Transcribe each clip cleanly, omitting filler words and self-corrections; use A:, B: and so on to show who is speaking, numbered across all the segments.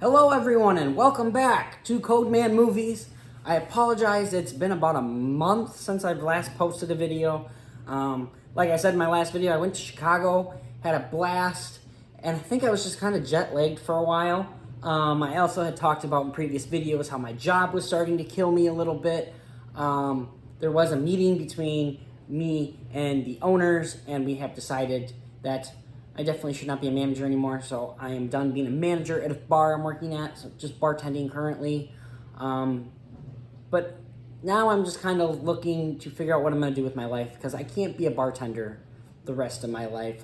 A: Hello everyone and welcome back to Codeman Movies. I apologize, it's been about a month since I've last posted a video. Like I said in my last video, I went to Chicago, had a blast, and I think I was just kind of jet-lagged for a while. I also had talked about in previous videos how my job was starting to kill me a little bit. There was a meeting between me and the owners, and we have decided that I definitely should not be a manager anymore, so I am done being a manager at a bar I'm working at, so just bartending currently. But now I'm just kind of looking to figure out what I'm going to do with my life, because I can't be a bartender the rest of my life.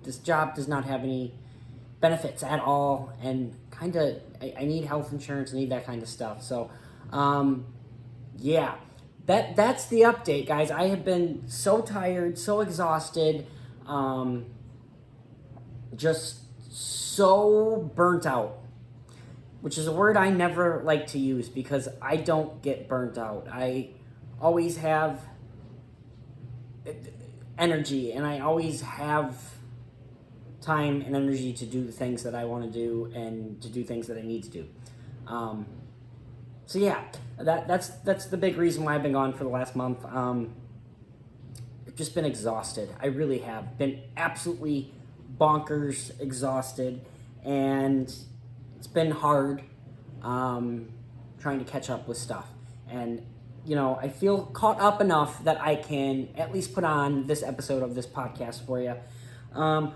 A: This job does not have any benefits at all, and kind of, I need health insurance, I need that kind of stuff. So, yeah, that's the update, guys. I have been so tired, so exhausted, just so burnt out, which is a word I never like to use because I don't get burnt out. I always have energy, and I always have time and energy to do the things that I want to do and to do things that I need to do. So yeah, that's the big reason why I've been gone for the last month. I've just been exhausted. I really have been absolutely bonkers exhausted, and it's been hard trying to catch up with stuff. And you know, I feel caught up enough that I can at least put on this episode of this podcast for you. Gonna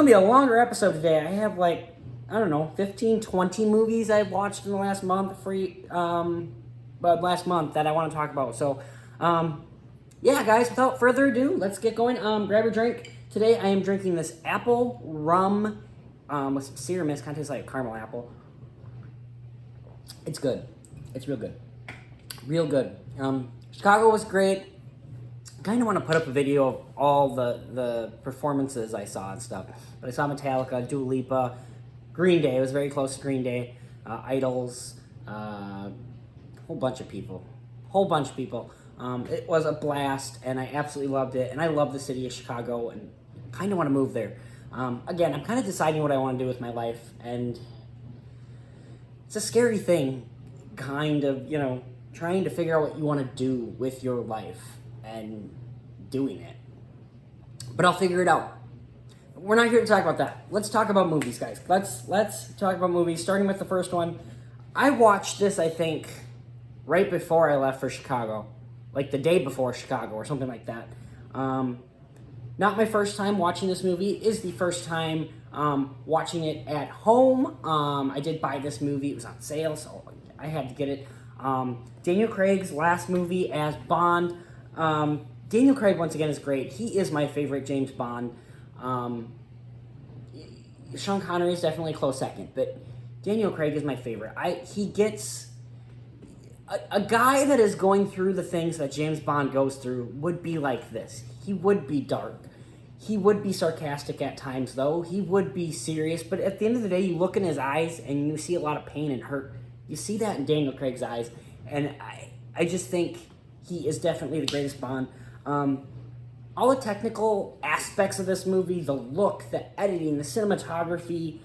A: be a longer episode today. I have like, I don't know, 15, 20 movies I've watched in the last month last month that I want to talk about. So yeah, guys, without further ado, let's get going. Grab a drink. Today I am drinking this apple rum with some serum. It kind of tastes like a caramel apple. It's good. It's real good. Real good. Chicago was great. I kind of want to put up a video of all the performances I saw and stuff. But I saw Metallica, Dua Lipa, Green Day. It was very close to Green Day. Idols. Whole bunch of people. It was a blast, and I absolutely loved it. And I love the city of Chicago, and kind of want to move there. Again, I'm kind of deciding what I want to do with my life, and it's a scary thing, kind of, you know, trying to figure out what you want to do with your life and doing it. But I'll figure it out. We're not here to talk about that. Let's talk about movies, guys. Let's talk about movies, starting with the first one. I watched this, I think, right before I left for Chicago. Like the day before Chicago or something like that. Not my first time watching this movie. It is the first time watching it at home. I did buy this movie. It was on sale, so I had to get it. Daniel Craig's last movie as Bond. Daniel Craig, once again, is great. He is my favorite James Bond. Sean Connery is definitely a close second, but Daniel Craig is my favorite. He gets... A guy that is going through the things that James Bond goes through would be like this. He would be dark. He would be sarcastic at times, though. He would be serious. But at the end of the day, you look in his eyes and you see a lot of pain and hurt. You see that in Daniel Craig's eyes. And I just think he is definitely the greatest Bond. All the technical aspects of this movie, the look, the editing, the cinematography,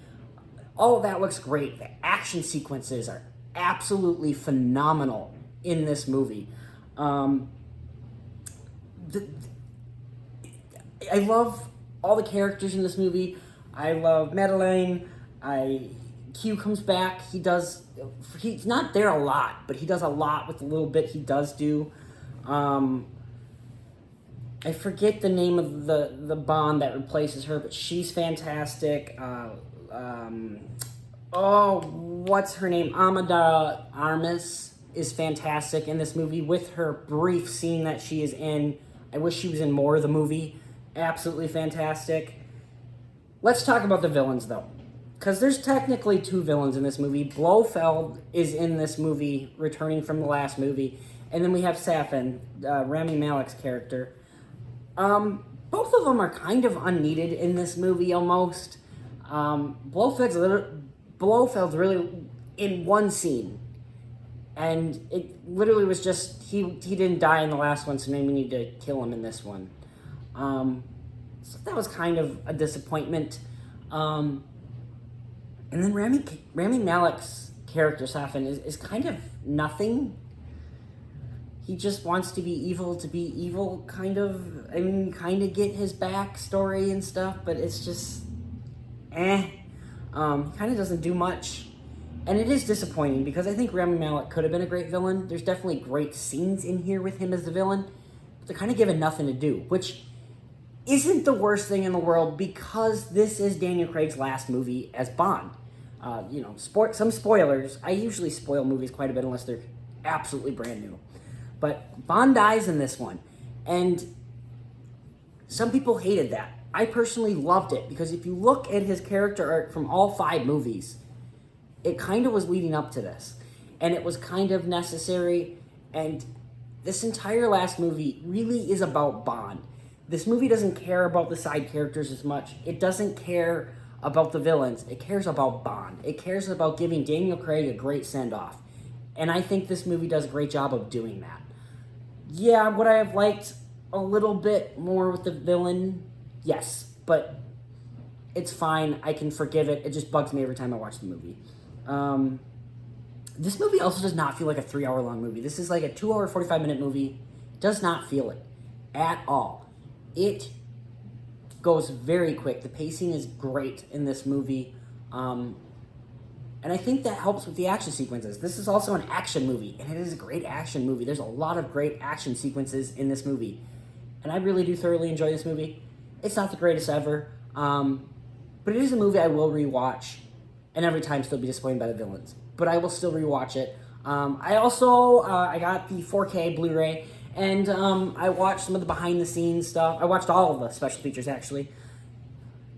A: all of that looks great. The action sequences are absolutely phenomenal in this movie. I love all the characters in this movie. I love Madeleine. Q comes back. He's not there a lot, but he does a lot with the little bit he does do. I forget the name of the Bond that replaces her, but she's fantastic. What's her name? Amanda Armas is fantastic in this movie with her brief scene that she is in. I wish she was in more of the movie. Absolutely fantastic. Let's talk about the villains, though, because there's technically two villains in this movie. Blofeld is in this movie, returning from the last movie, and then we have Safin, Rami Malek's character. Both of them are kind of unneeded in this movie, almost. Blofeld's really in one scene, and it literally was just he didn't die in the last one, so maybe we need to kill him in this one. So that was kind of a disappointment. And And then Rami Malek's character, Safin, is kind of nothing. He just wants to be evil, kind of. I mean, kind of get his backstory and stuff, but it's just, kind of doesn't do much. And it is disappointing because I think Rami Malek could have been a great villain. There's definitely great scenes in here with him as the villain, but they're kind of given nothing to do, which isn't the worst thing in the world because this is Daniel Craig's last movie as Bond. Some spoilers. I usually spoil movies quite a bit unless they're absolutely brand new. But Bond dies in this one, and some people hated that. I personally loved it because if you look at his character arc from all 5 movies, it kind of was leading up to this, and it was kind of necessary, and this entire last movie really is about Bond. This movie doesn't care about the side characters as much. It doesn't care about the villains. It cares about Bond. It cares about giving Daniel Craig a great send-off. And I think this movie does a great job of doing that. Yeah, would I have liked a little bit more with the villain? Yes, but it's fine. I can forgive it. It just bugs me every time I watch the movie. This movie also does not feel like a 3-hour-long movie. This is like a 2-hour, 45-minute movie. Does not feel it at all. It goes very quick. The pacing is great in this movie. And I think that helps with the action sequences. This is also an action movie, and it is a great action movie. There's a lot of great action sequences in this movie. And I really do thoroughly enjoy this movie. It's not the greatest ever, but it is a movie I will rewatch, and every time still be disappointed by the villains. But I will still rewatch it. I also, I got the 4K Blu-ray, and I watched some of the behind-the-scenes stuff. I watched all of the special features, actually.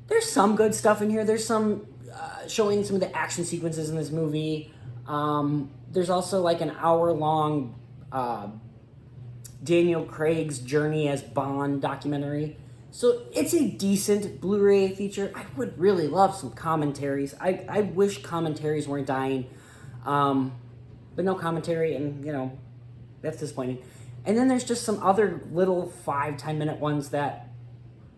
A: There's some good stuff in here. There's some showing some of the action sequences in this movie. There's also like an hour-long Daniel Craig's journey as Bond documentary. So it's a decent Blu-ray feature. I would really love some commentaries. I wish commentaries weren't dying. But no commentary, and, that's disappointing. And then there's just some other little 5-10 minute ones that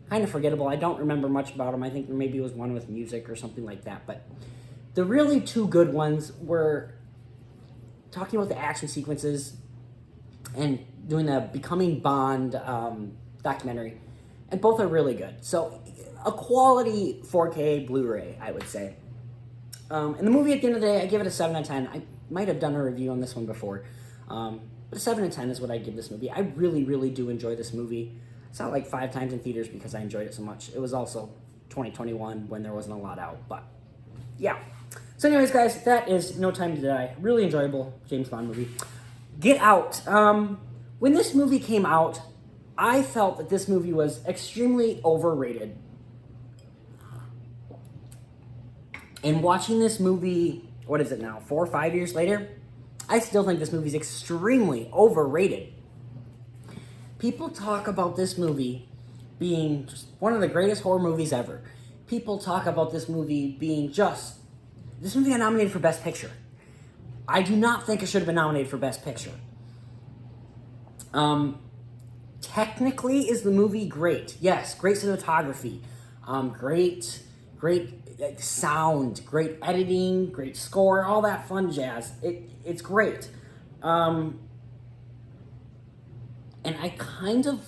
A: kind of forgettable. I don't remember much about them. I think maybe it was one with music or something like that. But the really 2 good ones were talking about the action sequences and doing the Becoming Bond documentary. And both are really good. So a quality 4K Blu-ray, I would say. And the movie, at the end of the day, I give it a 7 out of 10. I might have done a review on this one before. But a 7 out of 10 is what I give this movie. I really, really do enjoy this movie. It's not like 5 times in theaters because I enjoyed it so much. It was also 2021 when there wasn't a lot out. But, yeah. So anyways, guys, that is No Time to Die. Really enjoyable James Bond movie. Get Out. When this movie came out, I felt that this movie was extremely overrated. And watching this movie, what is it now, 4 or 5 years later, I still think this movie is extremely overrated. People talk about this movie being just one of the greatest horror movies ever. People talk about this movie being this movie got nominated for Best Picture. I do not think it should have been nominated for Best Picture. Technically, is the movie great? Yes, great cinematography, great sound, great editing, great score, all that fun jazz. It's great. And I kind of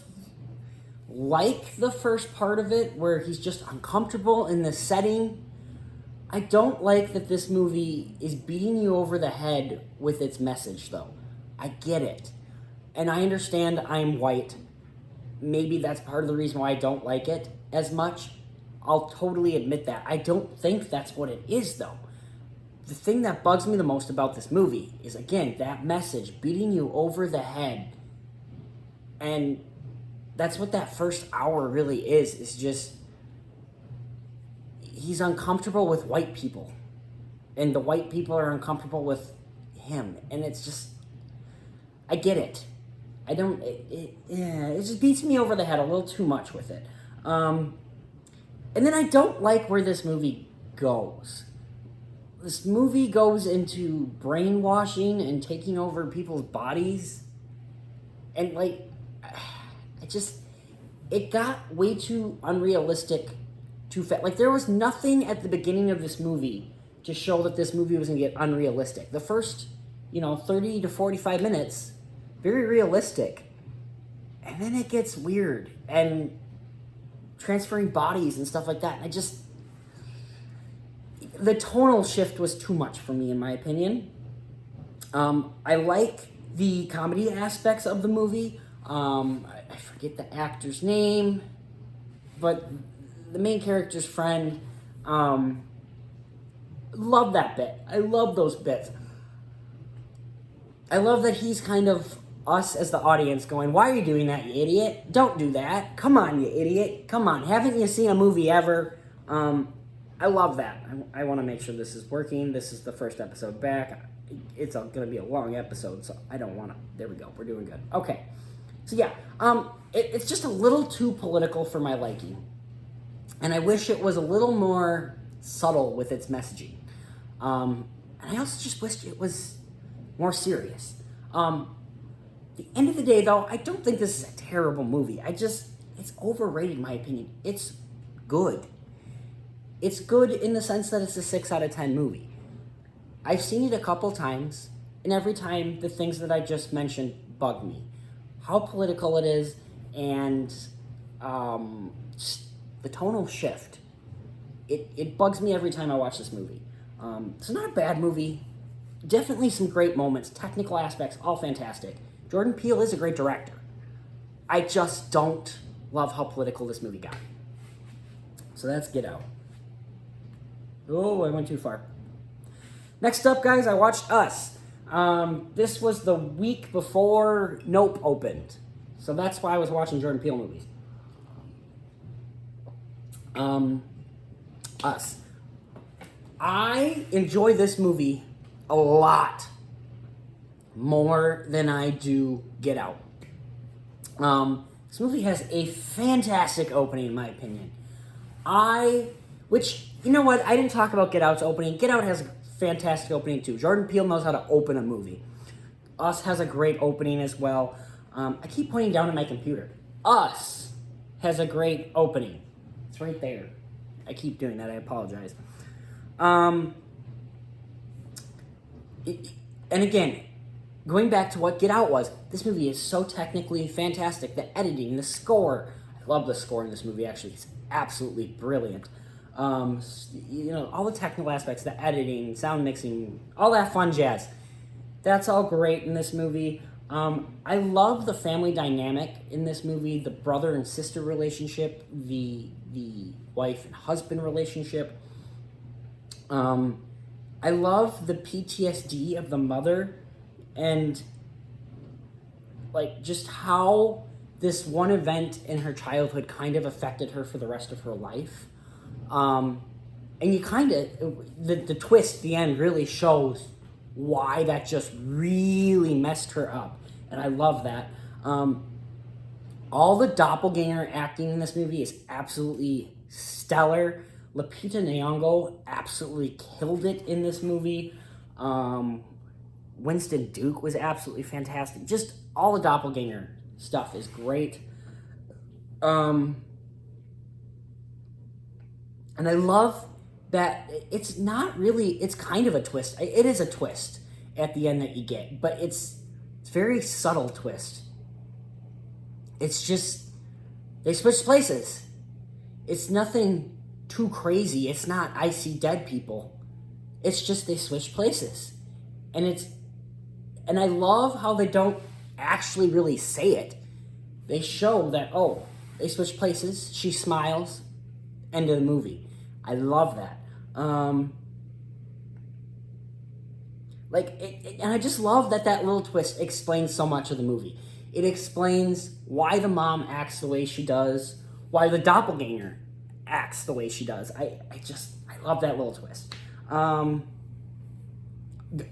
A: like the first part of it where he's just uncomfortable in the setting. I don't like that this movie is beating you over the head with its message, though. I get it. And I understand I'm white. Maybe that's part of the reason why I don't like it as much. I'll totally admit that. I don't think that's what it is, though. The thing that bugs me the most about this movie is, again, that message beating you over the head. And that's what that first hour really is just he's uncomfortable with white people. And the white people are uncomfortable with him. And it's just, I get it. It just beats me over the head a little too much with it. And then I don't like where this movie goes. This movie goes into brainwashing and taking over people's bodies. And, it got way too unrealistic too fast. There was nothing at the beginning of this movie to show that this movie was going to get unrealistic. The first, 30 to 45 minutes, very realistic. And then it gets weird and transferring bodies and stuff like that. And the tonal shift was too much for me, in my opinion. I like the comedy aspects of the movie. I forget the actor's name, but the main character's friend, love that bit. I love those bits. I love that he's kind of us as the audience going, why are you doing that, you idiot? Don't do that. Come on, you idiot. Come on. Haven't you seen a movie ever? I love that. I want to make sure this is working. This is the first episode back. It's going to be a long episode, so I don't want to. There we go. We're doing good. Okay. So yeah, it's just a little too political for my liking. And I wish it was a little more subtle with its messaging. And I also just wished it was more serious. The end of the day, though, I don't think this is a terrible movie. It's overrated in my opinion. It's good. It's good in the sense that it's a 6 out of 10 movie. I've seen it a couple times, and every time the things that I just mentioned bug me. How political it is, and the tonal shift. It bugs me every time I watch this movie. It's not a bad movie. Definitely some great moments. Technical aspects, all fantastic. Jordan Peele is a great director. I just don't love how political this movie got. So that's Get Out. Oh, I went too far. Next up, guys, I watched Us. This was the week before Nope opened. So that's why I was watching Jordan Peele movies. Us. I enjoy this movie a lot more than I do Get Out. This movie has a fantastic opening, in my opinion. Which, you know what? I didn't talk about Get Out's opening. Get Out has a fantastic opening, too. Jordan Peele knows how to open a movie. Us has a great opening as well. I keep pointing down at my computer. Us has a great opening. It's right there. I keep doing that. I apologize. And again, going back to what Get Out was, this movie is so technically fantastic. The editing, the score. I love the score in this movie, actually. It's absolutely brilliant. All the technical aspects, the editing, sound mixing, all that fun jazz. That's all great in this movie. I love the family dynamic in this movie, the brother and sister relationship, the wife and husband relationship. I love the PTSD of the mother and just how this one event in her childhood kind of affected her for the rest of her life. And you the twist at the end really shows why that just really messed her up. And I love that. All the doppelganger acting in this movie is absolutely stellar. Lupita Nyong'o absolutely killed it in this movie. Winston Duke was absolutely fantastic. Just all the doppelganger stuff is great. And I love that it's not really, it's kind of a twist. It is a twist at the end that you get, but it's very subtle twist. It's just, they switch places. It's nothing too crazy. It's not I see dead people. It's just they switch places. And I love how they don't actually really say it. They show that, they switch places, she smiles, end of the movie. I love that. And I just love that little twist explains so much of the movie. It explains why the mom acts the way she does, why the doppelganger acts the way she does. I love that little twist.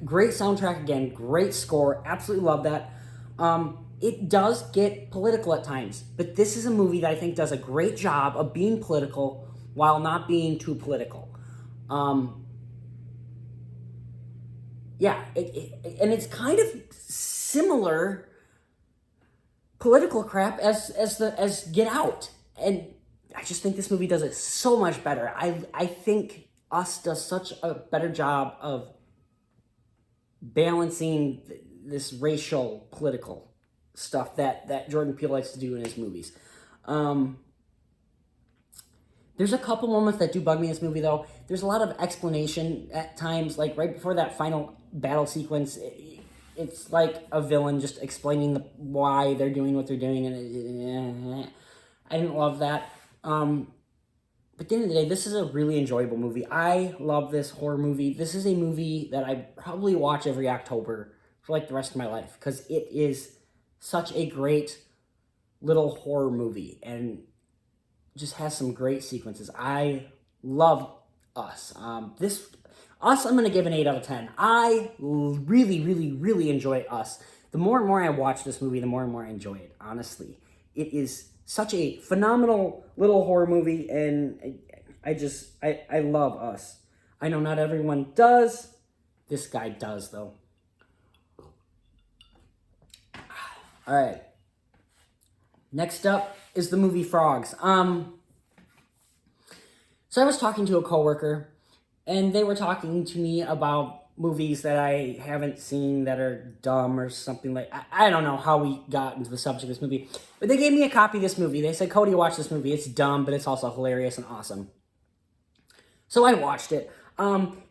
A: Great soundtrack again, great score, absolutely love that. It does get political at times, but this is a movie that I think does a great job of being political while not being too political. And it's kind of similar political crap as Get Out, and I just think this movie does it so much better. I think Us does such a better job of balancing this racial, political stuff that Jordan Peele likes to do in his movies. There's a couple moments that do bug me in this movie, though. There's a lot of explanation at times, like right before that final battle sequence. It's like a villain just explaining why they're doing what they're doing, and I didn't love that. But at the end of the day, this is a really enjoyable movie. I love this horror movie. This is a movie that I probably watch every October for like the rest of my life, because it is such a great little horror movie and just has some great sequences. I love Us. Us, I'm going to give an 8 out of 10. I really, really, really enjoy Us. The more and more I watch this movie, the more and more I enjoy it, honestly. It is such a phenomenal little horror movie, and I love Us. I know not everyone does. This guy does, though. All right. Next up is the movie Frogs. So I was talking to a coworker, and they were talking to me about movies that I haven't seen that are dumb or something like. I don't know how we got into the subject of this movie, but they gave me a copy of this movie. They said, "Cody, watch this movie. It's dumb, but it's also hilarious and awesome." So I watched it.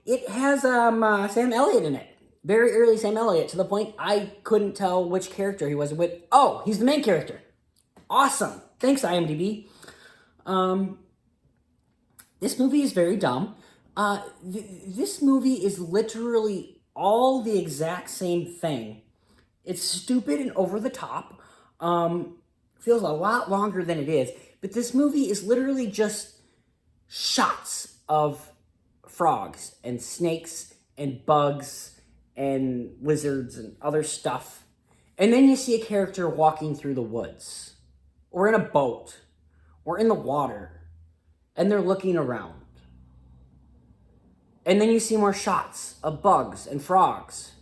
A: It has Sam Elliott in it. Very early Sam Elliott, to the point I couldn't tell which character he was with. Oh, he's the main character. Awesome. Thanks, IMDb. This movie is very dumb. This movie is literally all the exact same thing. It's stupid and over the top. Feels a lot longer than it is. But this movie is literally just shots of frogs and snakes and bugs and lizards and other stuff. And then you see a character walking through the woods, or in a boat, or in the water, and they're looking around. And then you see more shots of bugs and frogs.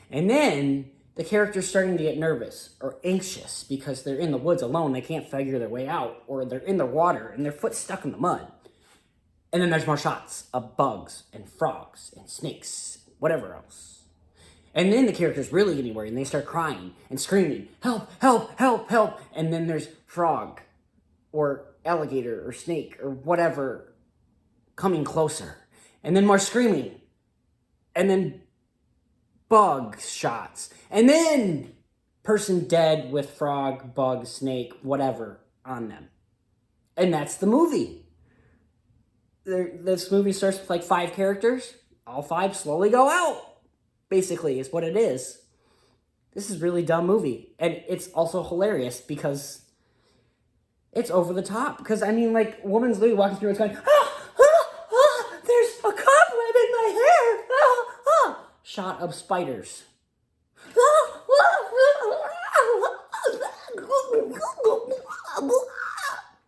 A: And then the character's starting to get nervous or anxious because they're in the woods alone. They can't figure their way out, or they're in the water and their foot's stuck in the mud. And then there's more shots of bugs and frogs and snakes, whatever else. And then the character's really getting worried and they start crying and screaming, "Help, help, help, help." And then there's frog or alligator or snake or whatever coming closer. And then more screaming. And then bug shots. And then person dead with frog, bug, snake, whatever on them. And that's the movie. This movie starts with like 5 characters. All 5 slowly go out, basically, is what it is. This is a really dumb movie. And it's also hilarious because it's over the top. Because, I mean, like, woman's literally walking through and it's going, there's a cobweb in my hair. Shot of spiders.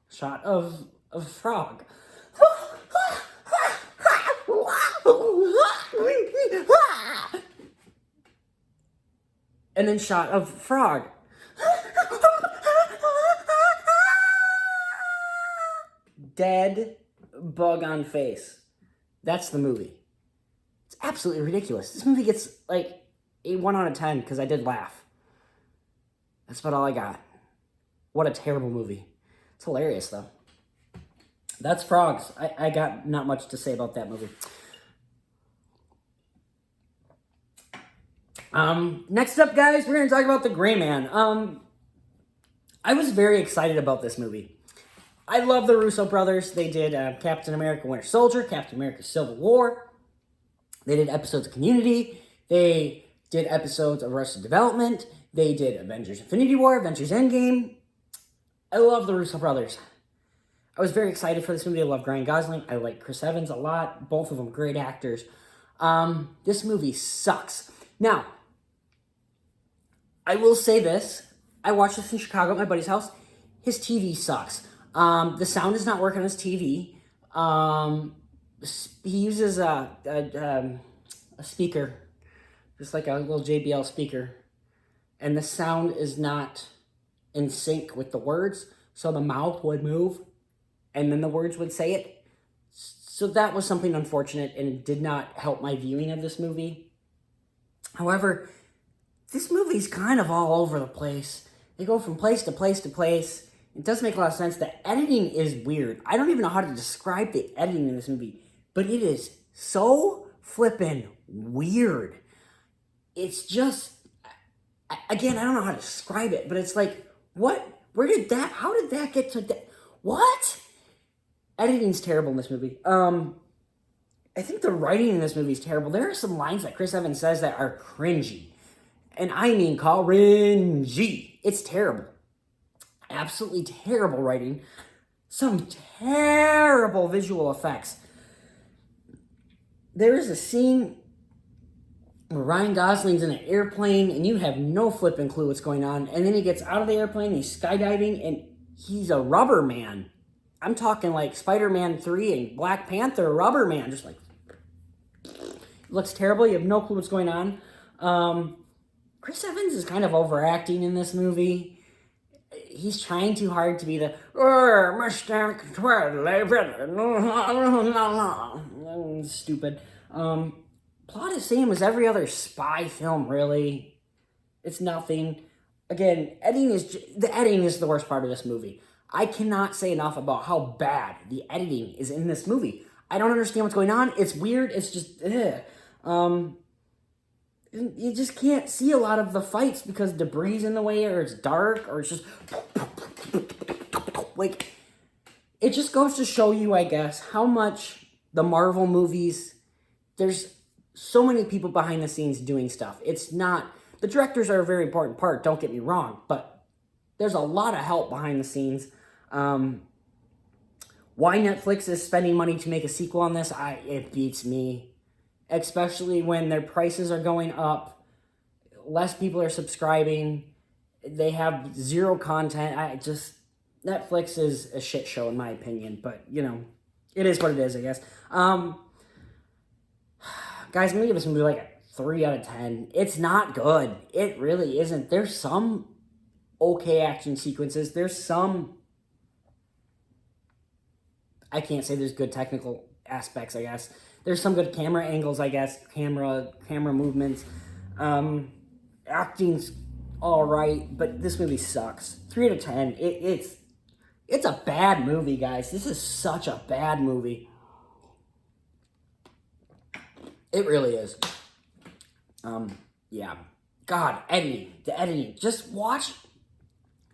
A: Shot of frog. And then shot of frog. Dead bug on face. That's the movie. It's absolutely ridiculous. This movie gets like a 1 out of 10 because I did laugh. That's about all I got. What a terrible movie. It's hilarious though. That's Frogs. I got not much to say about that movie. Next up, guys, we're going to talk about The Gray Man. I was very excited about this movie. I love the Russo brothers. They did Captain America Winter Soldier, Captain America Civil War. They did episodes of Community. They did episodes of Arrested Development. They did Avengers Infinity War, Avengers Endgame. I love the Russo brothers. I was very excited for this movie. I love Ryan Gosling. I like Chris Evans a lot. Both of them great actors. This movie sucks. Now, I will say this. I watched this in Chicago at my buddy's house. His TV sucks. The sound is not working on his TV. He uses a speaker, just like a little JBL speaker. And the sound is not in sync with the words. So the mouth would move, and then the words would say it. So that was something unfortunate, and it did not help my viewing of this movie. However, this movie's kind of all over the place. They go from place to place to place. It doesn't make a lot of sense. The editing is weird. I don't even know how to describe the editing in this movie, but it is so flippin' weird. It's just, again, I don't know how to describe it, but it's like, what? How did that get to that? What? Editing's terrible in this movie. I think the writing in this movie is terrible. There are some lines that Chris Evans says that are cringy. And I mean cringy. It's terrible. Absolutely terrible writing. Some terrible visual effects. There is a scene where Ryan Gosling's in an airplane and you have no flipping clue what's going on. And then he gets out of the airplane, he's skydiving, and he's a rubber man. I'm talking like Spider-Man 3 and Black Panther rubber man. Just like, looks terrible. You have no clue what's going on. Chris Evans is kind of overacting in this movie. He's trying too hard to be the stupid. Plot is same as every other spy film, really. It's nothing. Again, the editing is the worst part of this movie. I cannot say enough about how bad the editing is in this movie. I don't understand what's going on. It's weird. It's just, you just can't see a lot of the fights because debris in the way, or it's dark, or it's just like, it just goes to show you, I guess, how much the Marvel movies, there's so many people behind the scenes doing stuff. It's not, the directors are a very important part, don't get me wrong, but there's a lot of help behind the scenes. Why Netflix is spending money to make a sequel on this, it beats me. Especially when their prices are going up, less people are subscribing, they have zero content. Netflix is a shit show in my opinion, but you know, it is what it is, I guess. Guys, I'm gonna give this movie like a 3 out of 10. It's not good. It really isn't. There's some okay action sequences. There's some, I can't say there's good technical aspects, I guess. There's some good camera angles, I guess. Camera movements. Acting's all right, but this movie sucks. 3 out of 10. It's a bad movie, guys. This is such a bad movie. It really is. Yeah. God, editing. The editing. Just watch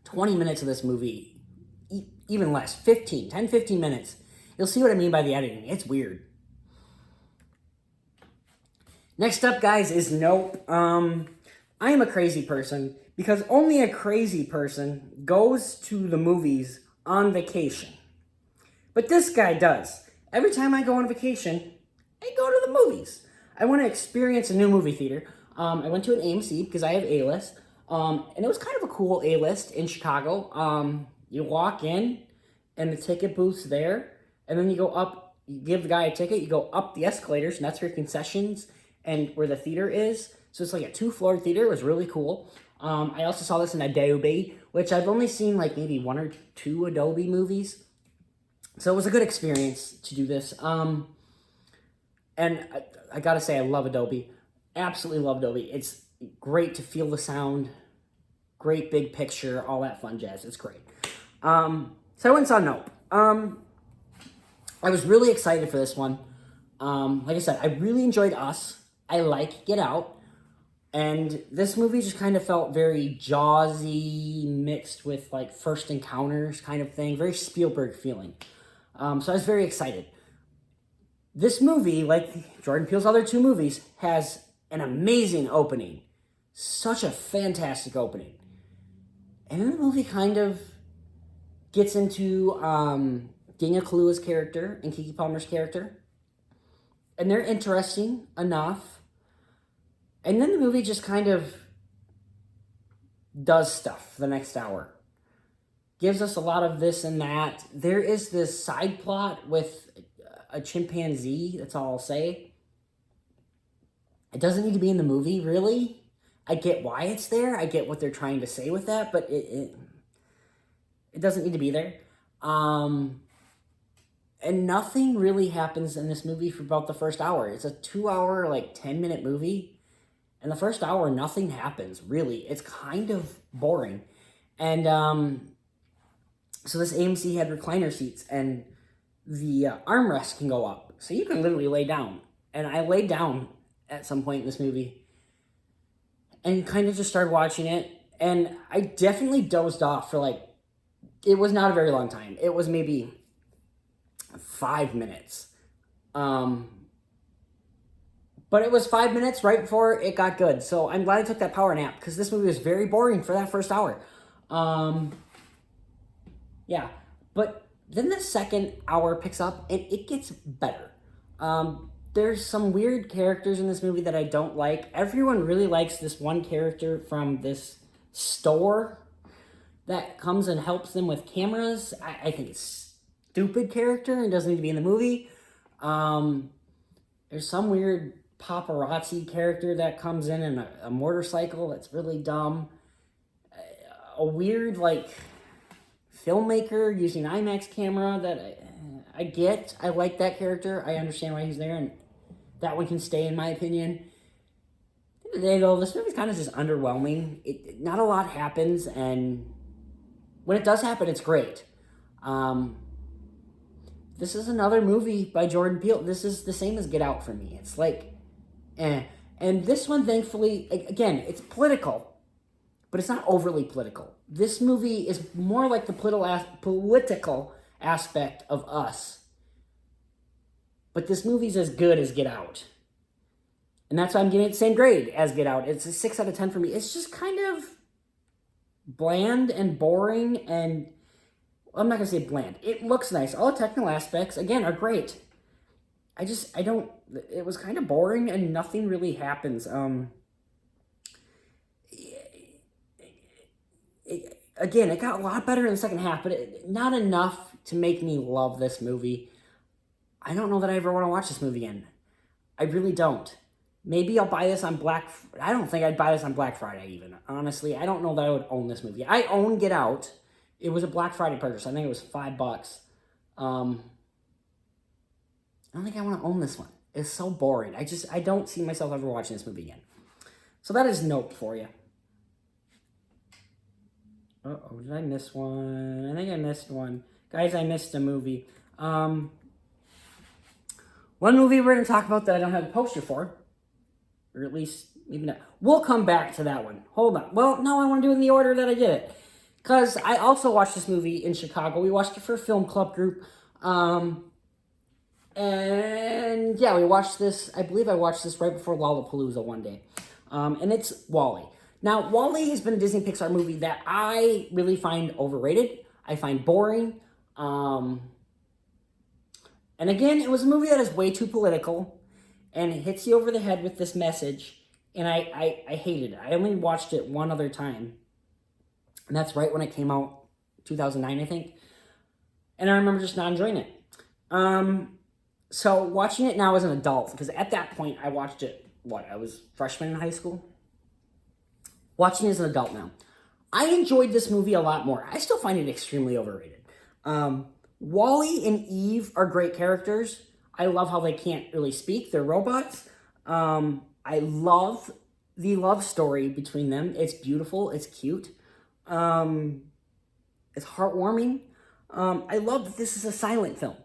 A: 20 minutes of this movie. Even less. 10, 15 minutes. You'll see what I mean by the editing. It's weird. Next up, guys, is Nope. I am a crazy person because only a crazy person goes to the movies on vacation. But this guy does. Every time I go on vacation, I go to the movies. I want to experience a new movie theater. I went to an AMC because I have A-list. And it was kind of a cool A-list in Chicago. You walk in, and the ticket booth's there. And then you go up, you give the guy a ticket, you go up the escalators, and that's where concessions and where the theater is. So it's like a 2-floor theater. It was really cool. I also saw this in Adobe, which I've only seen like maybe 1 or 2 Adobe movies. So it was a good experience to do this. And I gotta say, I love Adobe. Absolutely love Adobe. It's great to feel the sound. Great big picture, all that fun jazz. It's great. So I went and saw Nope. I was really excited for this one. Like I said, I really enjoyed Us. I like Get Out. And this movie just kind of felt very Jawsy mixed with like First Encounters kind of thing. Very Spielberg feeling. So I was very excited. This movie, like Jordan Peele's other 2 movies, has an amazing opening. Such a fantastic opening. And then the movie kind of gets into Daniel Kaluuya's character and Keke Palmer's character. And they're interesting enough. And then the movie just kind of does stuff for the next hour. Gives us a lot of this and that. There is this side plot with a chimpanzee, that's all I'll say. It doesn't need to be in the movie, really. I get why it's there. I get what they're trying to say with that, but it doesn't need to be there. And nothing really happens in this movie for about the first hour. It's a 2 hour, like 10-minute movie. And the first hour, nothing happens, really. It's kind of boring. And so this AMC had recliner seats, and the armrest can go up. So you can literally lay down. And I laid down at some point in this movie and kind of just started watching it. And I definitely dozed off for like, it was not a very long time. It was maybe 5 minutes. But it was 5 minutes right before it got good. So I'm glad I took that power nap, because this movie was very boring for that first hour. Yeah, but then the second hour picks up and it gets better. There's some weird characters in this movie that I don't like. Everyone really likes this one character from this store that comes and helps them with cameras. I think it's a stupid character and doesn't need to be in the movie. There's some weird paparazzi character that comes in a motorcycle that's really dumb. A weird, like, filmmaker using IMAX camera that I get. I like that character. I understand why he's there, and that one can stay, in my opinion. At the end of the day, though, this movie's kind of just underwhelming. Not a lot happens, and when it does happen, it's great. This is another movie by Jordan Peele. This is the same as Get Out for me. It's like, eh. And this one, thankfully, again, it's political, but it's not overly political. This movie is more like the political aspect of Us. But this movie's as good as Get Out. And that's why I'm giving it the same grade as Get Out. It's a 6 out of 10 for me. It's just kind of bland and boring, and I'm not going to say bland. It looks nice. All the technical aspects, again, are great. It was kind of boring and nothing really happens. Again, it got a lot better in the second half, but not enough to make me love this movie. I don't know that I ever want to watch this movie again. I really don't. Maybe I'll buy this on I don't think I'd buy this on Black Friday even. Honestly, I don't know that I would own this movie. I own Get Out. It was a Black Friday purchase. I think it was $5. I don't think I want to own this one. It's so boring. I don't see myself ever watching this movie again. So that is Nope for you. Uh-oh, did I miss one? I think I missed one. Guys, I missed a movie. One movie we're going to talk about that I don't have a poster for. Or at least, maybe not. We'll come back to that one. Hold on. Well, no, I want to do it in the order that I did it. Because I also watched this movie in Chicago. We watched it for a film club group. And yeah, we watched this. I believe I watched this right before Lollapalooza one day. And it's WALL-E. Now, WALL-E has been a Disney Pixar movie that I really find overrated. I find boring. And again, it was a movie that is way too political. And it hits you over the head with this message. And I hated it. I only watched it one other time. And that's right when it came out, 2009, I think. And I remember just not enjoying it. So watching it now as an adult, because at that point I watched it, I was freshman in high school? Watching it as an adult now. I enjoyed this movie a lot more. I still find it extremely overrated. WALL-E and Eve are great characters. I love how they can't really speak. They're robots. I love the love story between them. It's beautiful. It's cute. It's heartwarming. I love that this is a silent film.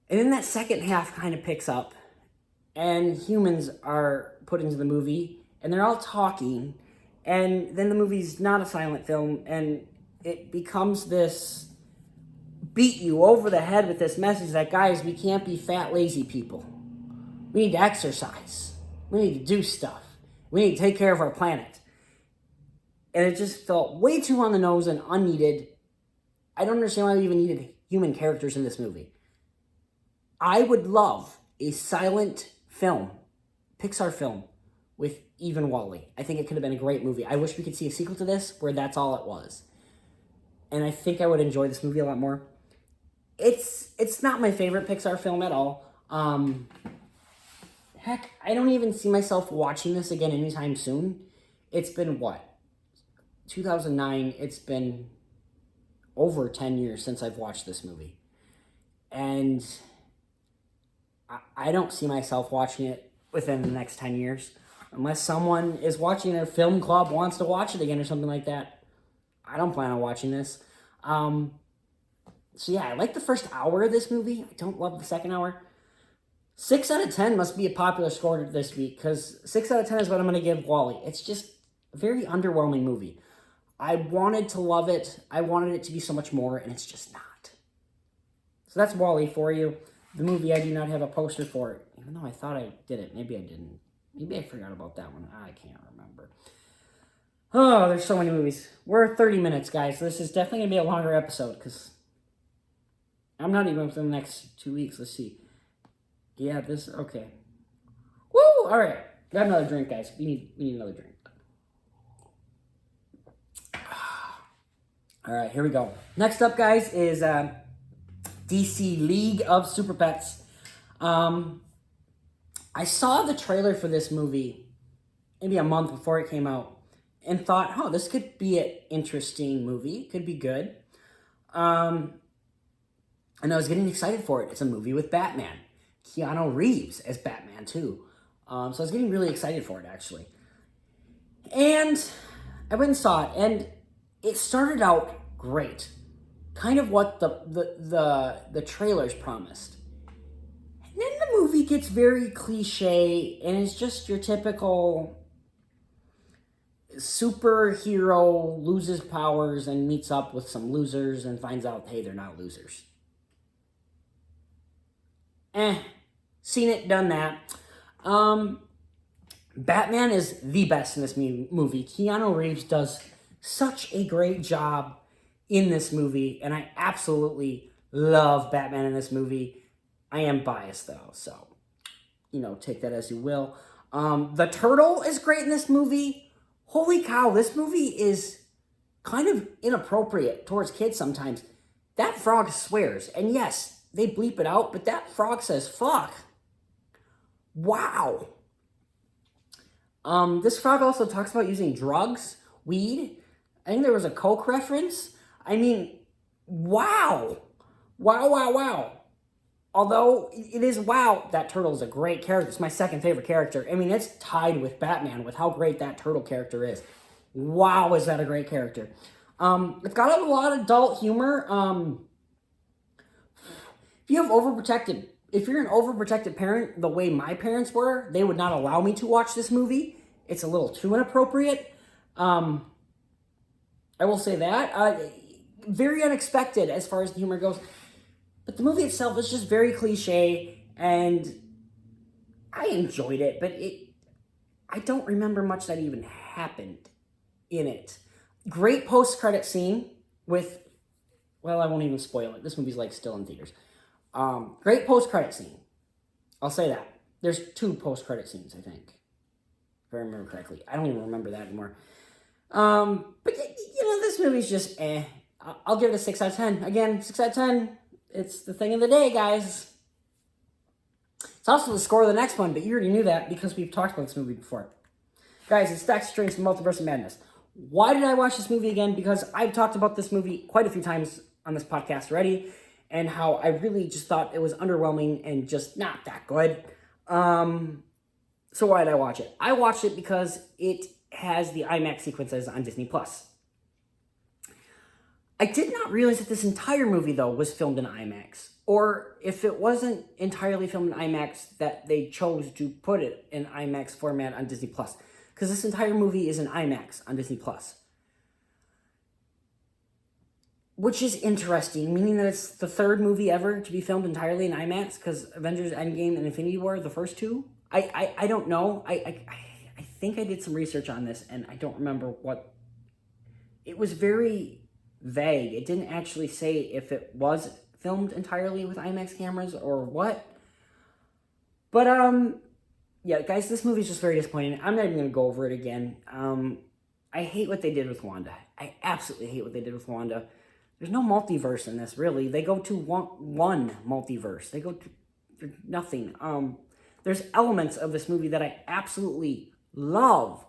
A: And then that second half kind of picks up, and humans are put into the movie, and they're all talking, and then the movie's not a silent film, and it becomes this beat you over the head with this message that, guys, we can't be fat, lazy people. We need to exercise. We need to do stuff. We need to take care of our planet. And it just felt way too on the nose and unneeded. I don't understand why we even needed human characters in this movie. I would love a silent film, Pixar film, with Eve and WALL-E. I think it could have been a great movie. I wish we could see a sequel to this where that's all it was. And I think I would enjoy this movie a lot more. It's not my favorite Pixar film at all. Heck, I don't even see myself watching this again anytime soon. It's been, 2009. It's been over 10 years since I've watched this movie. and I don't see myself watching it within the next 10 years. Unless someone is watching a film club, wants to watch it again or something like that. I don't plan on watching this. So yeah, I like the first hour of this movie. I don't love the second hour. 6 out of 10 must be a popular score this week, because 6 out of 10 is what I'm going to give WALL-E. It's just a very underwhelming movie. I wanted to love it. I wanted it to be so much more, and it's just not. So that's WALL-E for you. The movie I do not have a poster for it, even though I thought I did it. Maybe I didn't. Maybe I forgot about that one. I can't remember. Oh, there's so many movies. We're 30 minutes, guys. So this is definitely going to be a longer episode, because I'm not even within the next 2 weeks. Let's see. Yeah, okay. Woo! All right. Got another drink, guys. We need another drink. All right, here we go. Next up, guys, is DC League of Super Pets. I saw the trailer for this movie maybe a month before it came out and thought, oh, this could be an interesting movie. Could be good. And I was getting excited for it. It's a movie with Batman. Keanu Reeves as Batman, too. So I was getting really excited for it, actually. And I went and saw it, and it started out great. Kind of what the trailers promised. And then the movie gets very cliche, and it's just your typical superhero loses powers and meets up with some losers and finds out, hey, they're not losers. Seen it, done that. Batman is the best in this movie. Keanu Reeves does such a great job in this movie, and I absolutely love Batman in this movie. I am biased, though, so, take that as you will. The turtle is great in this movie. Holy cow, this movie is kind of inappropriate towards kids sometimes. That frog swears, and yes, they bleep it out, but that frog says fuck. Wow. This frog also talks about using drugs, weed. I think there was a coke reference. I mean, wow. Wow. Although it is wow, that turtle is a great character. It's my second favorite character. I mean, it's tied with Batman with how great that turtle character is. Wow, is that a great character. It's got a lot of adult humor. If you're an overprotected parent, the way my parents were, they would not allow me to watch this movie. It's a little too inappropriate. I will say that. Very unexpected as far as the humor goes. But the movie itself is just very cliche, and I enjoyed it, but I don't remember much that even happened in it. Great post-credit scene with, well, I won't even spoil it. This movie's still in theaters. Great post-credit scene. I'll say that. There's 2 post-credit scenes, I think. If I remember correctly. I don't even remember that anymore. But, this movie's just I'll give it a 6 out of 10. Again, 6 out of 10. It's the thing of the day, guys. It's also the score of the next one, but you already knew that because we've talked about this movie before. Guys, it's Doctor Strange Multiverse of Madness. Why did I watch this movie again? Because I've talked about this movie quite a few times on this podcast already, and how I really just thought it was underwhelming and just not that good. So why did I watch it? I watched it because it has the IMAX sequences on Disney+. I did not realize that this entire movie, though, was filmed in IMAX. Or if it wasn't entirely filmed in IMAX, that they chose to put it in IMAX format on Disney+. Because this entire movie is in IMAX on Disney+. Which is interesting, meaning that it's the third movie ever to be filmed entirely in IMAX, because Avengers Endgame and Infinity War, the first 2. I don't know. I think I did some research on this, and I don't remember what... It was very vague. It didn't actually say if it was filmed entirely with IMAX cameras or what. But, yeah, guys, this movie's just very disappointing. I'm not even going to go over it again. I hate what they did with Wanda. I absolutely hate what they did with Wanda. There's no multiverse in this, really. They go to one multiverse. They go to nothing. There's elements of this movie that I absolutely love.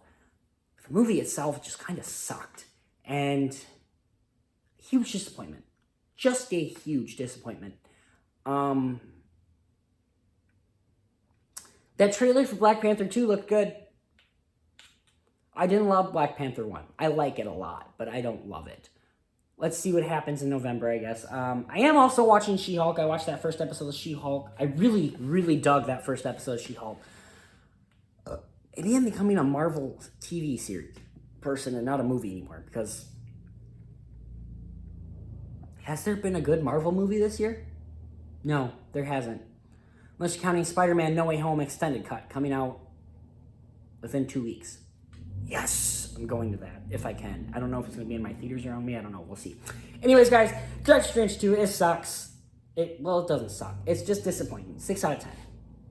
A: The movie itself just kind of sucked. And huge disappointment. Just a huge disappointment. That trailer for Black Panther 2 looked good. I didn't love Black Panther 1. I like it a lot, but I don't love it. Let's see what happens in November, I guess. I am also watching She-Hulk. I watched that first episode of She-Hulk. I really, really dug that first episode of She-Hulk. It am becoming a Marvel TV series person and not a movie anymore, because has there been a good Marvel movie this year? No, there hasn't. Unless you're counting Spider-Man No Way Home extended cut coming out within 2 weeks. Yes, I'm going to that if I can. I don't know if it's going to be in my theaters around me. I don't know. We'll see. Anyways, guys, Doctor Strange 2, it sucks. It doesn't suck. It's just disappointing. 6 out of 10.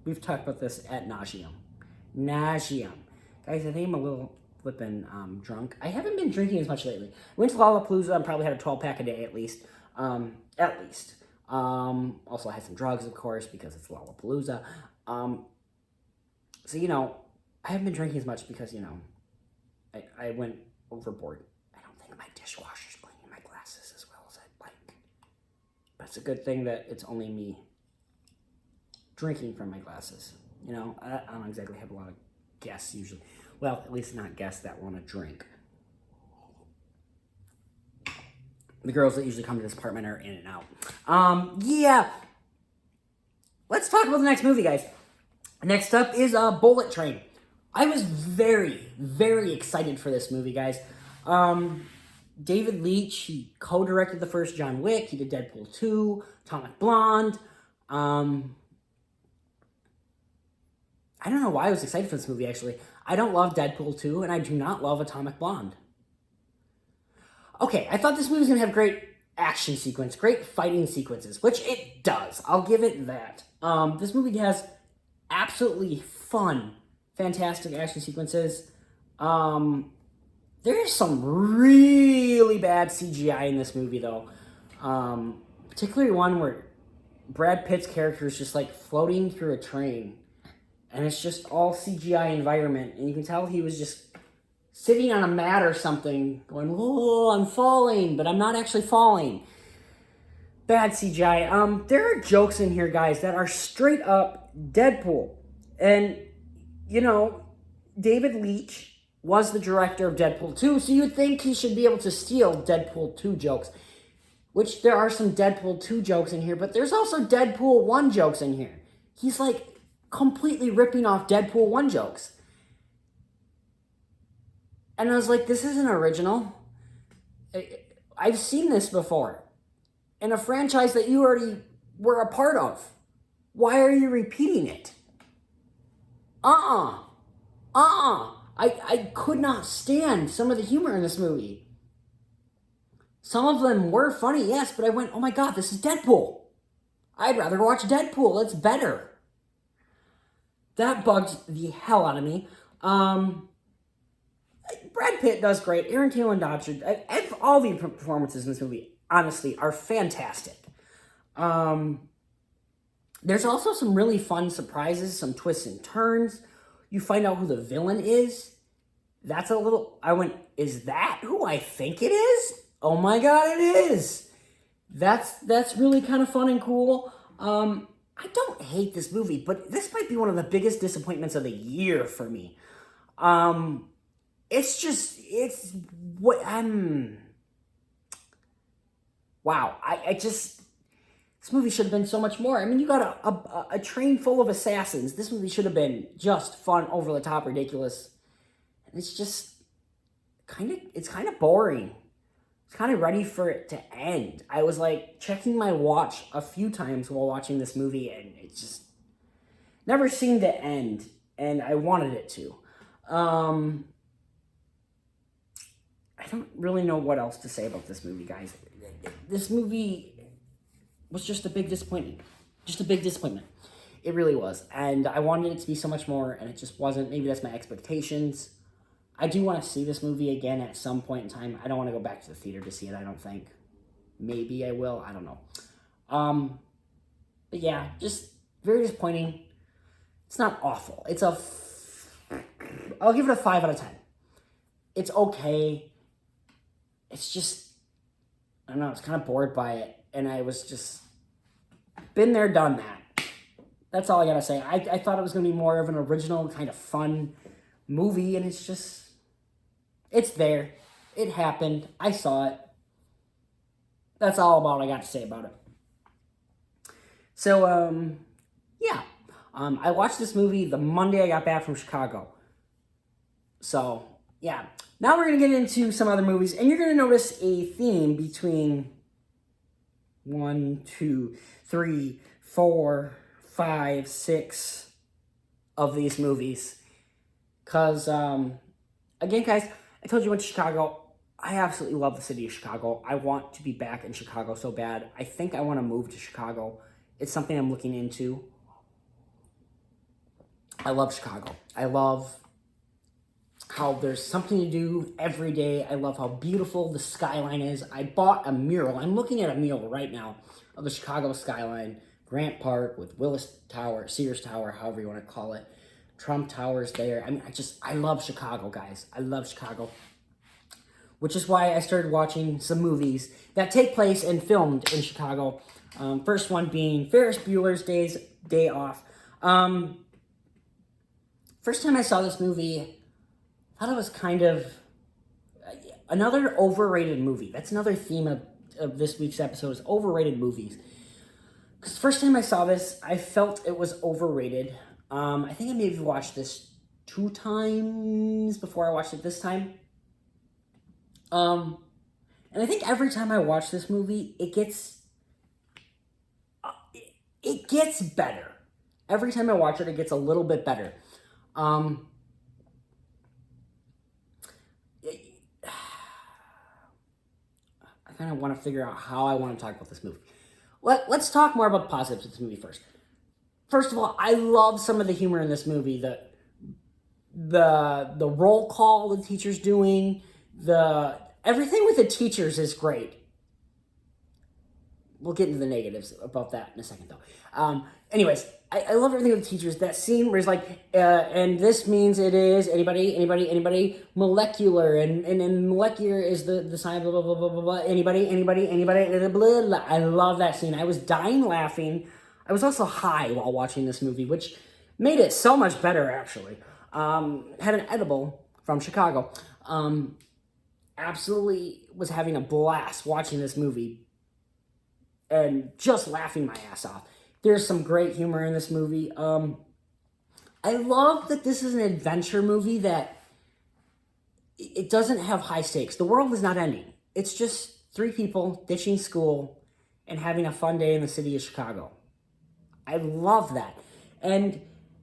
A: We've talked about this at nauseum. Guys, I think I'm a little flippin' drunk. I haven't been drinking as much lately. I went to Lollapalooza and probably had a 12-pack a day at least. Also, I had some drugs, of course, because it's Lollapalooza. So, I haven't been drinking as much because, I went overboard. I don't think my dishwasher's cleaning my glasses as well as I'd like. But it's a good thing that it's only me drinking from my glasses. I don't exactly have a lot of guests usually. Well, at least not guests that want to drink. The girls that usually come to this apartment are in and out. Yeah. Let's talk about the next movie, guys. Next up is Bullet Train. I was very, very excited for this movie, guys. David Leitch, he co-directed the first John Wick. He did Deadpool 2, Atomic Blonde. I don't know why I was excited for this movie, actually. I don't love Deadpool 2, and I do not love Atomic Blonde. Okay, I thought this movie was going to have great action sequence, great fighting sequences, which it does. I'll give it that. This movie has absolutely fun, fantastic action sequences. There is some really bad CGI in this movie, though. Particularly one where Brad Pitt's character is just like floating through a train. And it's just all CGI environment. And you can tell he was just sitting on a mat or something, going, "Oh, I'm falling," but I'm not actually falling. Bad CGI. There are jokes in here, guys, that are straight up Deadpool. And, David Leitch was the director of Deadpool 2, so you would think he should be able to steal Deadpool 2 jokes. Which there are some Deadpool 2 jokes in here, but there's also Deadpool 1 jokes in here. He's like completely ripping off Deadpool 1 jokes. And I was like, this isn't original. I've seen this before. In a franchise that you already were a part of. Why are you repeating it? I could not stand some of the humor in this movie. Some of them were funny, yes, but I went, oh my god, this is Deadpool. I'd rather watch Deadpool. It's better. That bugged the hell out of me. Brad Pitt does great. Aaron Taylor Johnson. All the performances in this movie, honestly, are fantastic. There's also some really fun surprises, some twists and turns. You find out who the villain is. That's a little... I went, is that who I think it is? Oh my god, it is! That's really kind of fun and cool. I don't hate this movie, but this might be one of the biggest disappointments of the year for me. It's what I'm... Wow, this movie should have been so much more. I mean, you got a train full of assassins. This movie should have been just fun, over-the-top, ridiculous. And it's just kind of boring. It's kind of ready for it to end. I was like checking my watch a few times while watching this movie, and it just never seemed to end, and I wanted it to. I don't really know what else to say about this movie, guys. This movie was just a big disappointment. Just a big disappointment. It really was. And I wanted it to be so much more, and it just wasn't. Maybe that's my expectations. I do want to see this movie again at some point in time. I don't want to go back to the theater to see it, I don't think. Maybe I will. I don't know. But yeah, just very disappointing. It's not awful. I'll give it a 5 out of 10. It's okay. It's just, I don't know, I was kind of bored by it. And I Been there, done that. That's all I gotta say. I thought it was gonna be more of an original, kind of fun movie, and it's there. It happened. I saw it. That's all about what I got to say about it. So, yeah. I watched this movie the Monday I got back from Chicago. So, yeah. Now we're going to get into some other movies, and you're going to notice a theme between 1, 2, 3, 4, 5, 6 of these movies. Because, again, guys, I told you I went to Chicago. I absolutely love the city of Chicago. I want to be back in Chicago so bad. I think I want to move to Chicago. It's something I'm looking into. I love Chicago. I love how there's something to do every day. I love how beautiful the skyline is. I bought a mural. I'm looking at a mural right now of the Chicago skyline. Grant Park with Willis Tower, Sears Tower, however you want to call it. Trump Tower's there. I mean, I love Chicago, guys. I love Chicago. Which is why I started watching some movies that take place and filmed in Chicago. First one being Ferris Bueller's Day Off. First time I saw this movie, I thought it was kind of another overrated movie. That's another theme of this week's episode is overrated movies. Because the first time I saw this, I felt it was overrated. I think I maybe watched this 2 times before I watched it this time. And I think every time I watch this movie, it gets better. Every time I watch it, it gets a little bit better. I kind of want to figure out how I want to talk about this movie. Let's talk more about the positives of this movie first. First of all, I love some of the humor in this movie. The roll call the teacher's doing, everything with the teachers is great. We'll get into the negatives about that in a second, though. Anyways, I love everything with the teachers. That scene where it's like, and this means it is anybody, molecular, and molecular is the sign, blah, blah, blah, blah, blah, blah, anybody, blah, blah, blah. I love that scene. I was dying laughing. I was also high while watching this movie, which made it so much better, actually. Had an edible from Chicago. Absolutely was having a blast watching this movie and just laughing my ass off. There's some great humor in this movie. I love that this is an adventure movie that it doesn't have high stakes. The world is not ending. It's just 3 people ditching school and having a fun day in the city of Chicago. I love that. And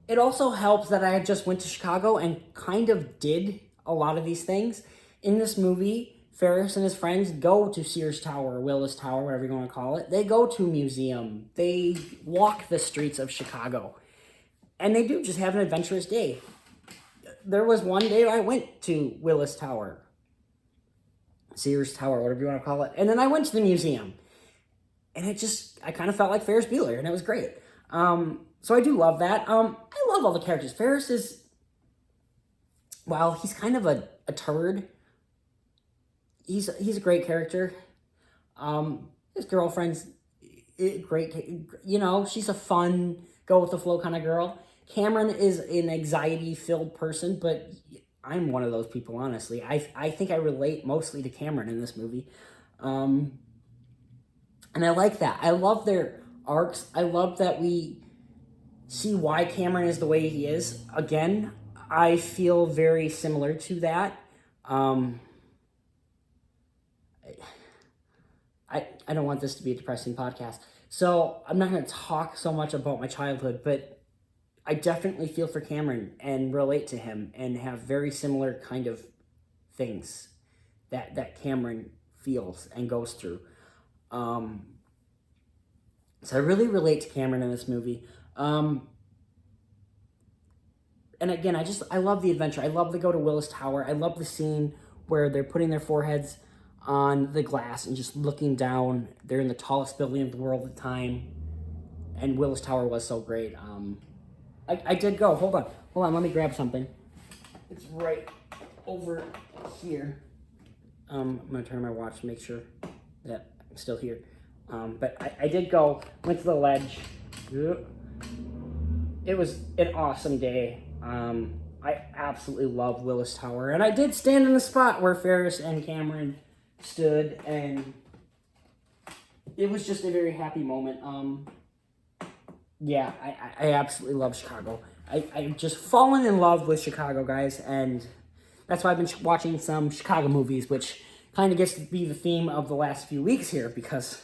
A: it also helps that I just went to Chicago and kind of did a lot of these things. In this movie, Ferris and his friends go to Sears Tower, Willis Tower, whatever you want to call it. They go to a museum. They walk the streets of Chicago. And they do just have an adventurous day. There was one day I went to Willis Tower, Sears Tower, whatever you want to call it. And then I went to the museum. And I kind of felt like Ferris Bueller, and it was great. So I do love that. I love all the characters. Ferris is, well, he's kind of a turd. He's a great character. His girlfriend's great. You know, she's a fun, go with the flow kind of girl. Cameron is an anxiety-filled person, but I'm one of those people, honestly. I think I relate mostly to Cameron in this movie. And I like that. I love their arcs. I love that we see why Cameron is the way he is. Again, I feel very similar to that. I don't want this to be a depressing podcast. So I'm not going to talk so much about my childhood, but I definitely feel for Cameron and relate to him and have very similar kind of things that Cameron feels and goes through. So I really relate to Cameron in this movie. And again, I love the adventure. I love to go to Willis Tower. I love the scene where they're putting their foreheads on the glass and just looking down. They're in the tallest building of the world at the time. And Willis Tower was so great. I did go. Hold on. Let me grab something. It's right over here. I'm going to turn my watch to make sure that I'm still here. But I did go, went to the ledge. It was an awesome day. I absolutely love Willis Tower. And I did stand in the spot where Ferris and Cameron stood, and it was just a very happy moment. Yeah, I absolutely love Chicago. I've just fallen in love with Chicago, guys, and that's why I've been watching some Chicago movies, which kind of gets to be the theme of the last few weeks here, because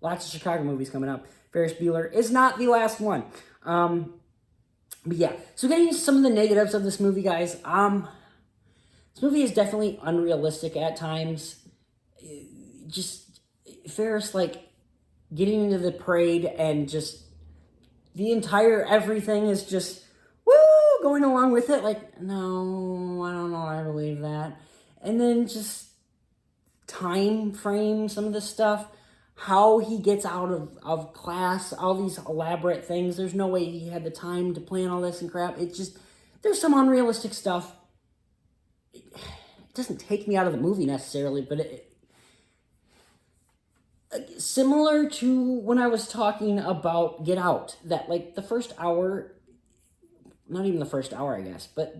A: lots of Chicago movies coming up. Ferris Bueller is not the last one. But yeah, so getting into some of the negatives of this movie, guys. This movie is definitely unrealistic at times. Just Ferris, like, getting into the parade and just the entire everything is just, woo, going along with it. Like, no, I don't know, I believe that. And then just time frame, some of this stuff, how he gets out of class, all these elaborate things. There's no way he had the time to plan all this and crap. It just, there's some unrealistic stuff. It doesn't take me out of the movie necessarily, but similar to when I was talking about Get Out, that like the first hour, not even the first hour, I guess, but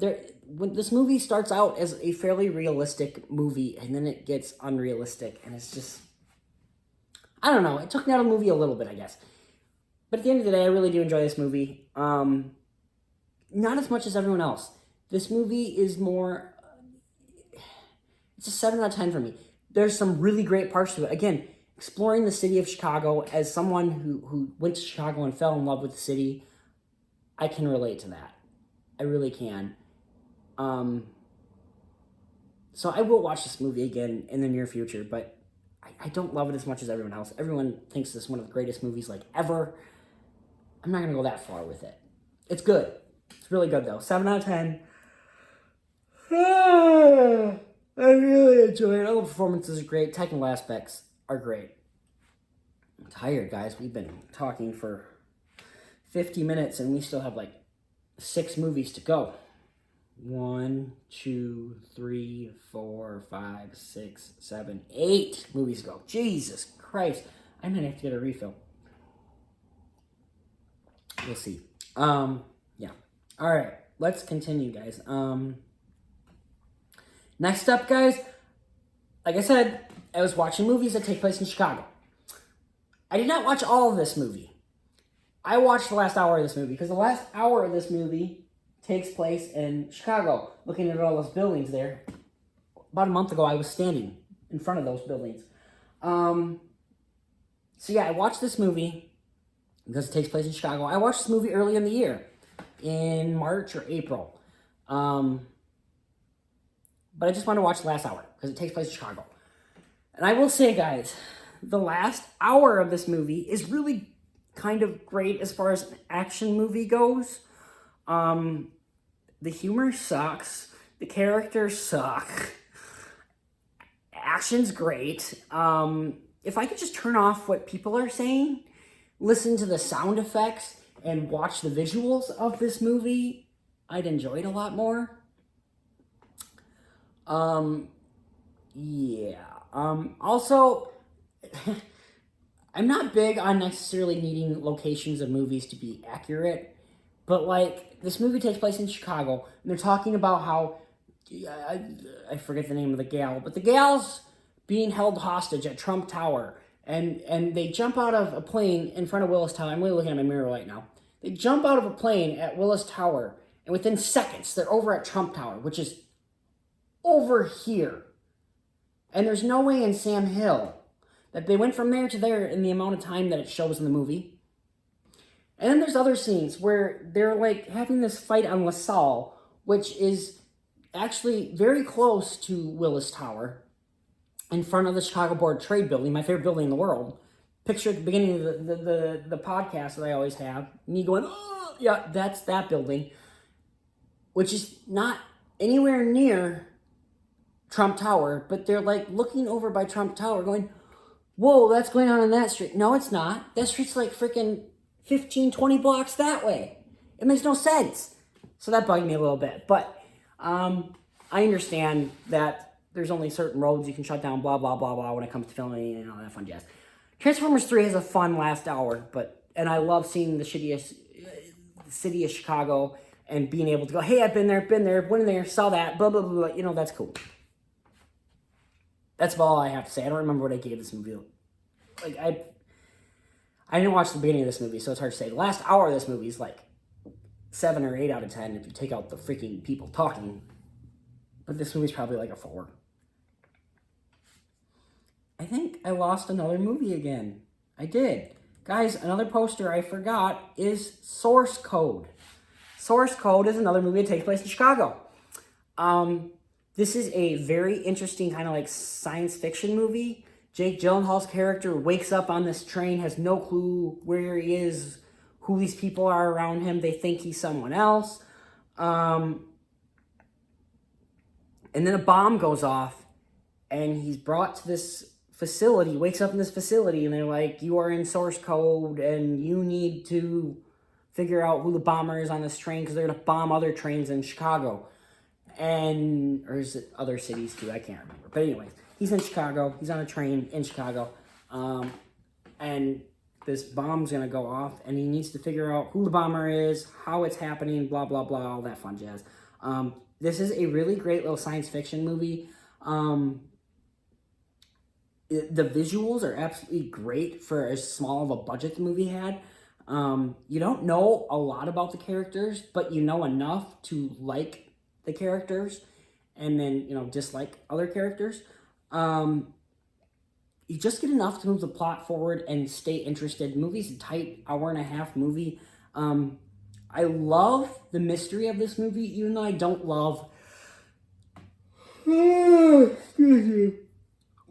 A: when this movie starts out as a fairly realistic movie, and then it gets unrealistic, and it's just, I don't know, it took me out of the movie a little bit, I guess. But at the end of the day, I really do enjoy this movie. Not as much as everyone else. This movie is more, it's a 7 out of 10 for me. There's some really great parts to it. Again, exploring the city of Chicago, as someone who went to Chicago and fell in love with the city, I can relate to that. I really can. So I will watch this movie again in the near future, but I don't love it as much as everyone else. Everyone thinks this is one of the greatest movies, like, ever. I'm not going to go that far with it. It's good. It's really good, though. 7 out of 10. I really enjoy it. All the performances are great. Technical aspects are great. I'm tired, guys. We've been talking for 50 minutes, and we still have, like, 6 movies to go. 1, 2, 3, 4, 5, 6, 7, 8 movies to go. Jesus Christ. I might have to get a refill. We'll see. Yeah. All right. Let's continue, guys. Next up, guys, like I said, I was watching movies that take place in Chicago. I did not watch all of this movie. I watched the last hour of this movie, because the last hour of this movie takes place in Chicago. Looking at all those buildings there. About a month ago, I was standing in front of those buildings. So yeah, I watched this movie because it takes place in Chicago. I watched this movie early in the year, in March or April. But I just want to watch the last hour because it takes place in Chicago. And I will say, guys, the last hour of this movie is really kind of great as far as an action movie goes. The humor sucks. The characters suck. Action's great. If I could just turn off what people are saying, listen to the sound effects, and watch the visuals of this movie, I'd enjoy it a lot more. Yeah. Also, I'm not big on necessarily needing locations of movies to be accurate. But, like, this movie takes place in Chicago, and they're talking about how, I forget the name of the gal, but the gal's being held hostage at Trump Tower, and they jump out of a plane in front of Willis Tower. I'm really looking at my mirror right now. They jump out of a plane at Willis Tower, and within seconds, they're over at Trump Tower, which is over here. And there's no way in Sam Hill that they went from there to there in the amount of time that it shows in the movie. And then there's other scenes where they're, like, having this fight on LaSalle, which is actually very close to Willis Tower, in front of the Chicago Board of Trade building, my favorite building in the world. Picture at the beginning of the podcast that I always have, me going, oh, yeah, that's that building, which is not anywhere near Trump Tower, but they're, like, looking over by Trump Tower going, whoa, that's going on that street. No, it's not. That street's, like, freaking 15, 20 blocks that way. It makes no sense. So that bugged me a little bit. But I understand that there's only certain roads you can shut down, blah, blah, blah, blah, when it comes to filming and all that fun jazz. Transformers 3 has a fun last hour, and I love seeing the city of Chicago and being able to go, hey, I've been there, went in there, saw that, blah, blah, blah, blah. You know, that's cool. That's about all I have to say. I don't remember what I gave this movie. Like, I didn't watch the beginning of this movie, so it's hard to say. The last hour of this movie is like 7 or 8 out of 10 if you take out the freaking people talking. But this movie's probably like a 4. I think I lost another movie again. I did. Guys, another poster I forgot is Source Code. Source Code is another movie that takes place in Chicago. This is a very interesting kind of like science fiction movie. Jake Gyllenhaal's character wakes up on this train, has no clue where he is, who these people are around him. They think he's someone else. And then a bomb goes off, and he's brought to this facility, wakes up in this facility, and they're like, you are in source code, and you need to figure out who the bomber is on this train, because they're going to bomb other trains in Chicago. Or is it other cities too? I can't remember. But anyways, he's in Chicago. He's on a train in Chicago. And this bomb's going to go off, and he needs to figure out who the bomber is, how it's happening, blah, blah, blah, all that fun jazz. This is a really great little science fiction movie. The visuals are absolutely great for as small of a budget the movie had. You don't know a lot about the characters, but you know enough to like the characters and then, dislike other characters. You just get enough to move the plot forward and stay interested. The movie's a tight hour-and-a-half movie. I love the mystery of this movie, even though I don't love...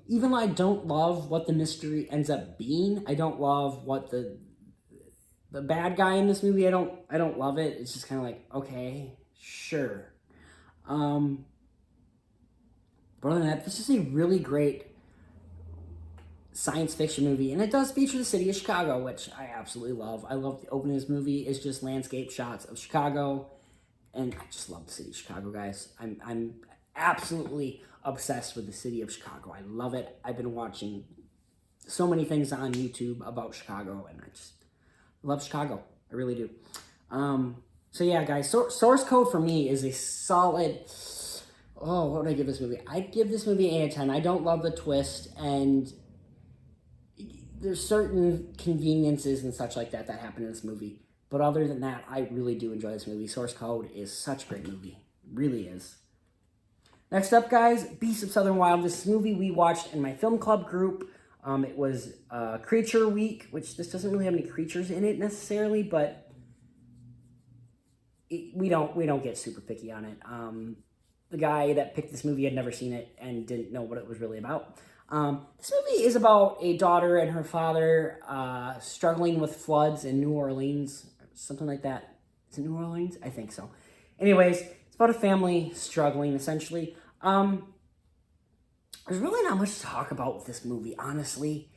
A: Even though I don't love what the mystery ends up being, I don't love what the bad guy in this movie, I don't love it. It's just kind of like, okay, sure. But other than that, this is a really great science fiction movie, and it does feature the city of Chicago, which I absolutely love. I love the opening of this movie. It's just landscape shots of Chicago, and I just love the city of Chicago, guys. I'm absolutely obsessed with the city of Chicago. I love it. I've been watching so many things on YouTube about Chicago, and I just love Chicago. I really do. So yeah, guys, Source Code for me is a solid... Oh, what would I give this movie? I'd give this movie an 8 out of 10. I don't love the twist, and there's certain conveniences and such like that happen in this movie. But other than that, I really do enjoy this movie. Source Code is such a great movie. It really is. Next up, guys, Beasts of Southern Wild. This movie we watched in my film club group. It was Creature Week, which this doesn't really have any creatures in it necessarily, but we don't get super picky on it. The guy that picked this movie had never seen it and didn't know what it was really about. This movie is about a daughter and her father struggling with floods in New Orleans, something like that. Is it New Orleans? I think so. Anyways, it's about a family struggling, essentially. There's really not much to talk about with this movie, honestly.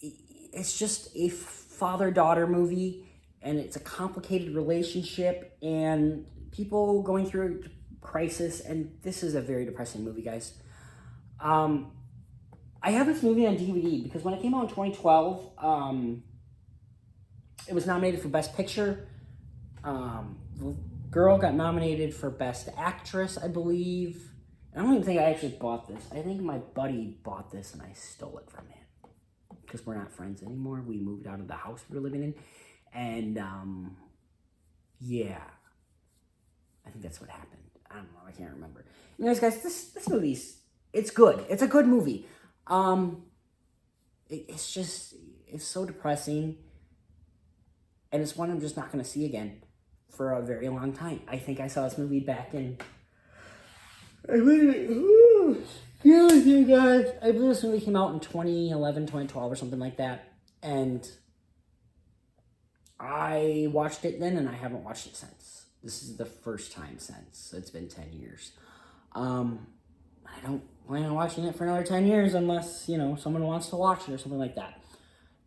A: It's just a father-daughter movie, and it's a complicated relationship, and people going through a crisis, and this is a very depressing movie, guys. I have this movie on DVD because when it came out in 2012, it was nominated for Best Picture. The girl got nominated for Best Actress, I believe. I don't even think I actually bought this. I think my buddy bought this and I stole it from him. Because we're not friends anymore. We moved out of the house we were living in. And, yeah. I think that's what happened. I don't know. I can't remember. Anyways, guys, this movie's... It's good. It's a good movie. It's so depressing. And it's one I'm just not going to see again for a very long time. I think I saw this movie back in... excuse me, guys. I believe this movie came out in 2011, 2012 or something like that. And I watched it then and I haven't watched it since. This is the first time since. It's been 10 years. I don't plan on watching it for another 10 years unless, someone wants to watch it or something like that.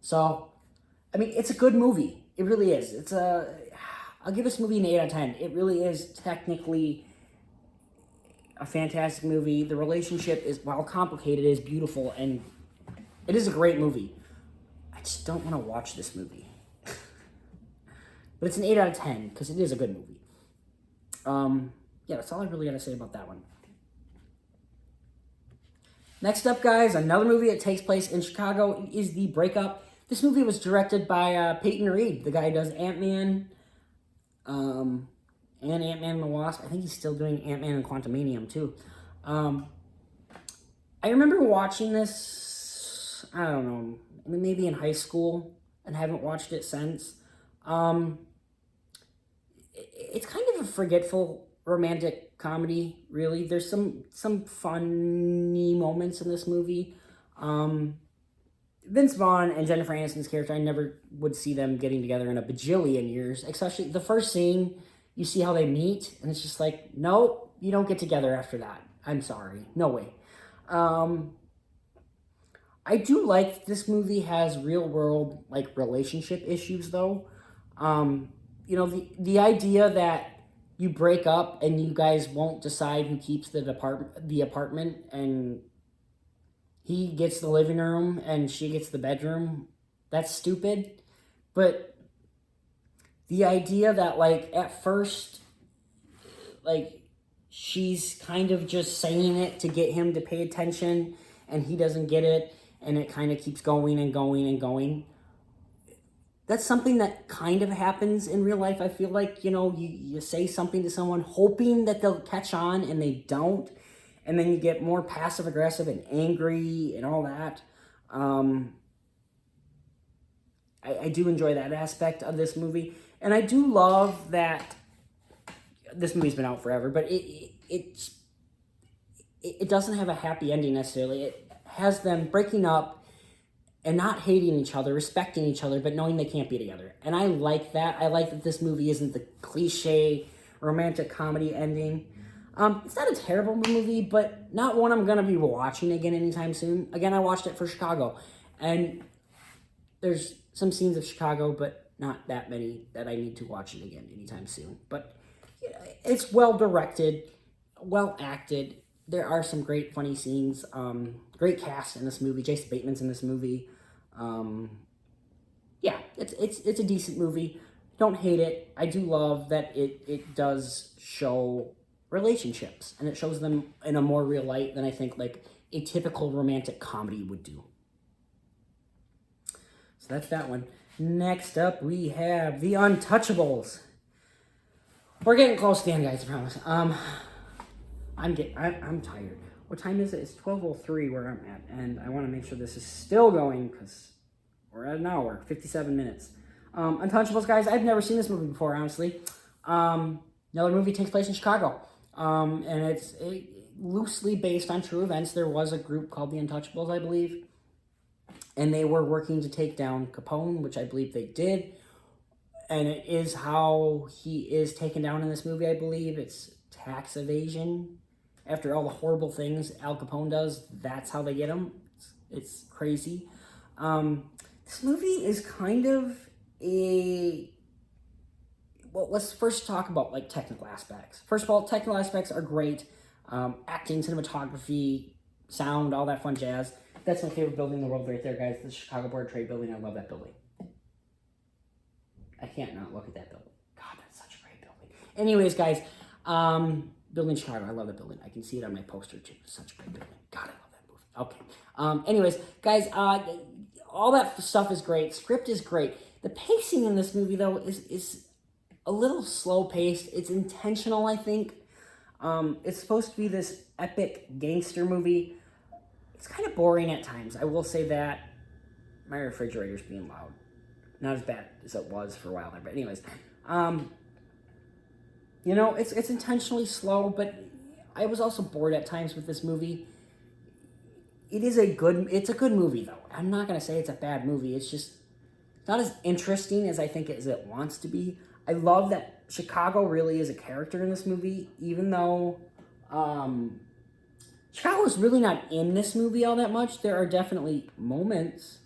A: So, I mean, it's a good movie. It really is. I'll give this movie an 8 out of 10. It really is technically a fantastic movie. The relationship is, while complicated, is beautiful, and it is a great movie. just don't want to watch this movie. But it's an 8 out of 10 because it is a good movie. Yeah, that's all I really got to say about that one. Next up, guys, another movie that takes place in Chicago is The Breakup. This movie was directed by Peyton Reed, the guy who does Ant-Man and Ant-Man and the Wasp. I think he's still doing Ant-Man and Quantumanium, too. I remember watching this, I don't know, maybe in high school, and haven't watched it since. It's kind of a forgetful romantic comedy, really. There's some funny moments in this movie. Vince Vaughn and Jennifer Aniston's character, I never would see them getting together in a bajillion years. Especially the first scene, you see how they meet, and it's just like, nope, you don't get together after that. I'm sorry. No way. I do like this movie has real world like relationship issues though. The idea that you break up and you guys won't decide who keeps the apartment, and he gets the living room and she gets the bedroom, that's stupid. But the idea that like at first like she's kind of just saying it to get him to pay attention and he doesn't get it, and it kind of keeps going and going and going. That's something that kind of happens in real life. I feel like, you say something to someone hoping that they'll catch on and they don't. And then you get more passive aggressive and angry and all that. I do enjoy that aspect of this movie. And I do love that this movie's been out forever, but it doesn't have a happy ending necessarily. It has them breaking up and not hating each other, respecting each other, but knowing they can't be together. And I like that. I like that this movie isn't the cliche romantic comedy ending. It's not a terrible movie, but not one I'm going to be watching again anytime soon. Again, I watched it for Chicago. And there's some scenes of Chicago, but not that many that I need to watch it again anytime soon. But it's well directed, well acted. There are some great funny scenes. Great cast in this movie. Jason Bateman's in this movie. Yeah, it's a decent movie. Don't hate it. I do love that it does show relationships, and it shows them in a more real light than I think like a typical romantic comedy would do. So that's that one. Next up, we have The Untouchables. We're getting close to the end, guys, I promise. I'm tired. What time is it? It's 12:03 where I'm at, and I want to make sure this is still going because we're at an hour, 57 minutes. Untouchables, guys, I've never seen this movie before, honestly. Another movie takes place in Chicago, and it's loosely based on true events. There was a group called the Untouchables, I believe, and they were working to take down Capone, which I believe they did, and it is how he is taken down in this movie, I believe. It's tax evasion. After all the horrible things Al Capone does, that's how they get him. It's crazy. This movie is kind of well, let's first talk about like technical aspects. First of all, technical aspects are great. Acting, cinematography, sound, all that fun jazz. That's my favorite building in the world right there, guys. The Chicago Board of Trade building. I love that building. I can't not look at that building. God, that's such a great building. Anyways, guys, building Chicago. I love that building. I can see it on my poster too. Such a great building. God, I love that movie. Okay. Anyways, guys, all that stuff is great. Script is great. The pacing in this movie, though, is a little slow paced. It's intentional, I think. It's supposed to be this epic gangster movie. It's kind of boring at times. I will say that. My refrigerator's being loud. Not as bad as it was for a while there, but anyways. It's intentionally slow, but I was also bored at times with this movie. It's a good movie, though. I'm not going to say it's a bad movie. It's just not as interesting as I think as it wants to be. I love that Chicago really is a character in this movie, even though Chicago is really not in this movie all that much. There are definitely moments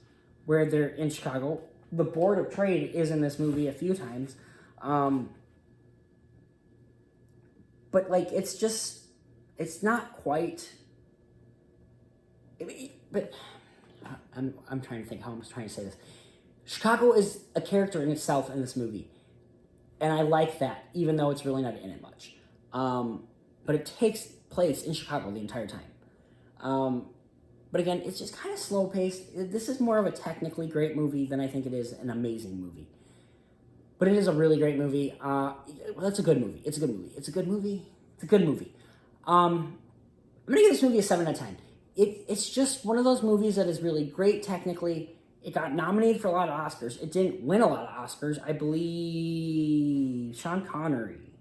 A: where they're in Chicago. The Board of Trade is in this movie a few times. But, like, it's not quite... But I'm trying to think how I'm trying to say this. Chicago is a character in itself in this movie. And I like that, even though it's really not in it much. But it takes place in Chicago the entire time. But again, it's just kind of slow paced. This is more of a technically great movie than I think it is an amazing movie. But it is a really great movie. It's a good movie. It's a good movie. It's a good movie. It's a good movie. I'm going to give this movie a 7 out of 10. It's just one of those movies that is really great technically. It got nominated for a lot of Oscars. It didn't win a lot of Oscars. I believe Sean Connery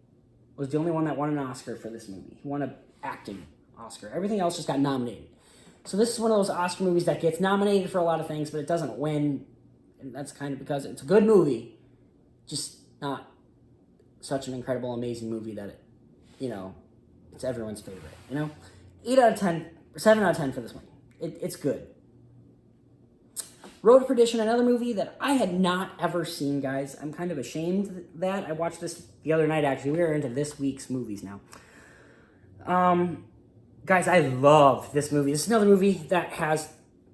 A: was the only one that won an Oscar for this movie. He won an acting Oscar. Everything else just got nominated. So this is one of those Oscar movies that gets nominated for a lot of things, but it doesn't win. And that's kind of because it's a good movie, just not such an incredible, amazing movie that it's everyone's favorite, 8 out of 10, 7 out of 10 for this one. It's good. Road to Perdition, another movie that I had not ever seen, guys. I'm kind of ashamed that. I watched this the other night, actually. We are into this week's movies now. Guys, I love this movie. This is another movie that has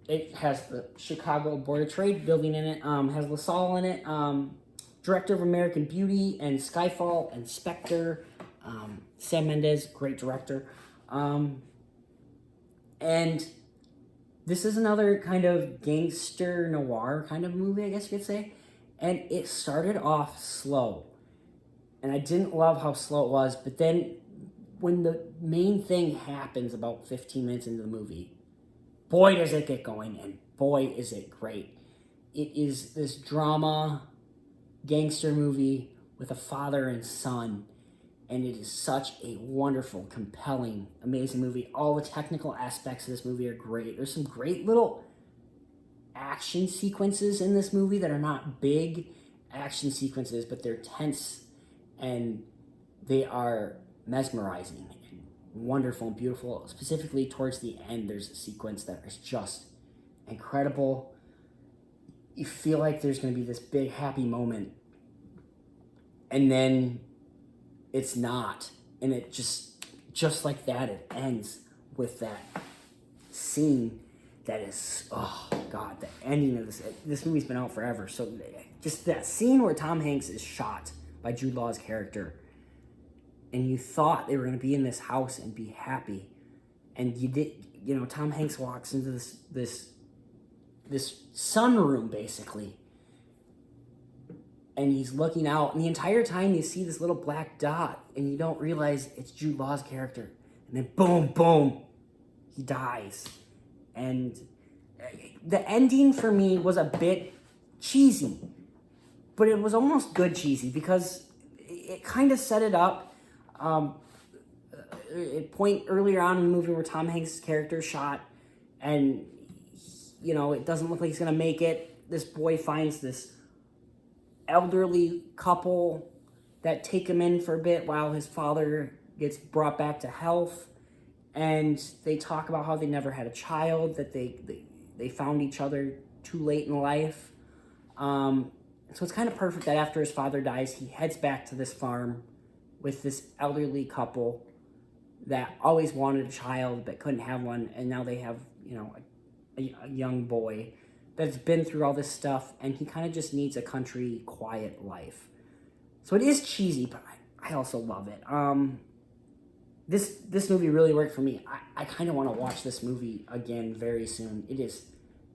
A: the Chicago Board of Trade building in it, has LaSalle in it, director of American Beauty and Skyfall and Spectre, Sam Mendes, great director. And this is another kind of gangster noir kind of movie, I guess you could say. And it started off slow. And I didn't love how slow it was, but then when the main thing happens about 15 minutes into the movie, boy, does it get going, and boy, is it great. It is this drama gangster movie with a father and son, and it is such a wonderful, compelling, amazing movie. All the technical aspects of this movie are great. There's some great little action sequences in this movie that are not big action sequences, but they're tense, and they are mesmerizing and wonderful and beautiful. Specifically towards the end, there's a sequence that is just incredible. You feel like there's going to be this big happy moment, and then it's not. And it just like that, it ends with that scene that is, oh God, the ending of this movie's been out forever. So just that scene where Tom Hanks is shot by Jude Law's character, and you thought they were going to be in this house and be happy, and you did. Tom Hanks walks into this sunroom basically, and he's looking out, and the entire time you see this little black dot, and you don't realize it's Jude Law's character, and then boom, boom, he dies. And the ending for me was a bit cheesy, but it was almost good cheesy because it kind of set it up. It point earlier on in the movie where Tom Hanks' character is shot, and it doesn't look like he's gonna make it. This boy finds this elderly couple that take him in for a bit while his father gets brought back to health, and they talk about how they never had a child, that they found each other too late in life. So it's kind of perfect that after his father dies, he heads back to this farm with this elderly couple that always wanted a child but couldn't have one, and now they have a young boy that's been through all this stuff, and he kind of just needs a country, quiet life. So it is cheesy, but I also love it. This movie really worked for me. I kind of want to watch this movie again very soon. It is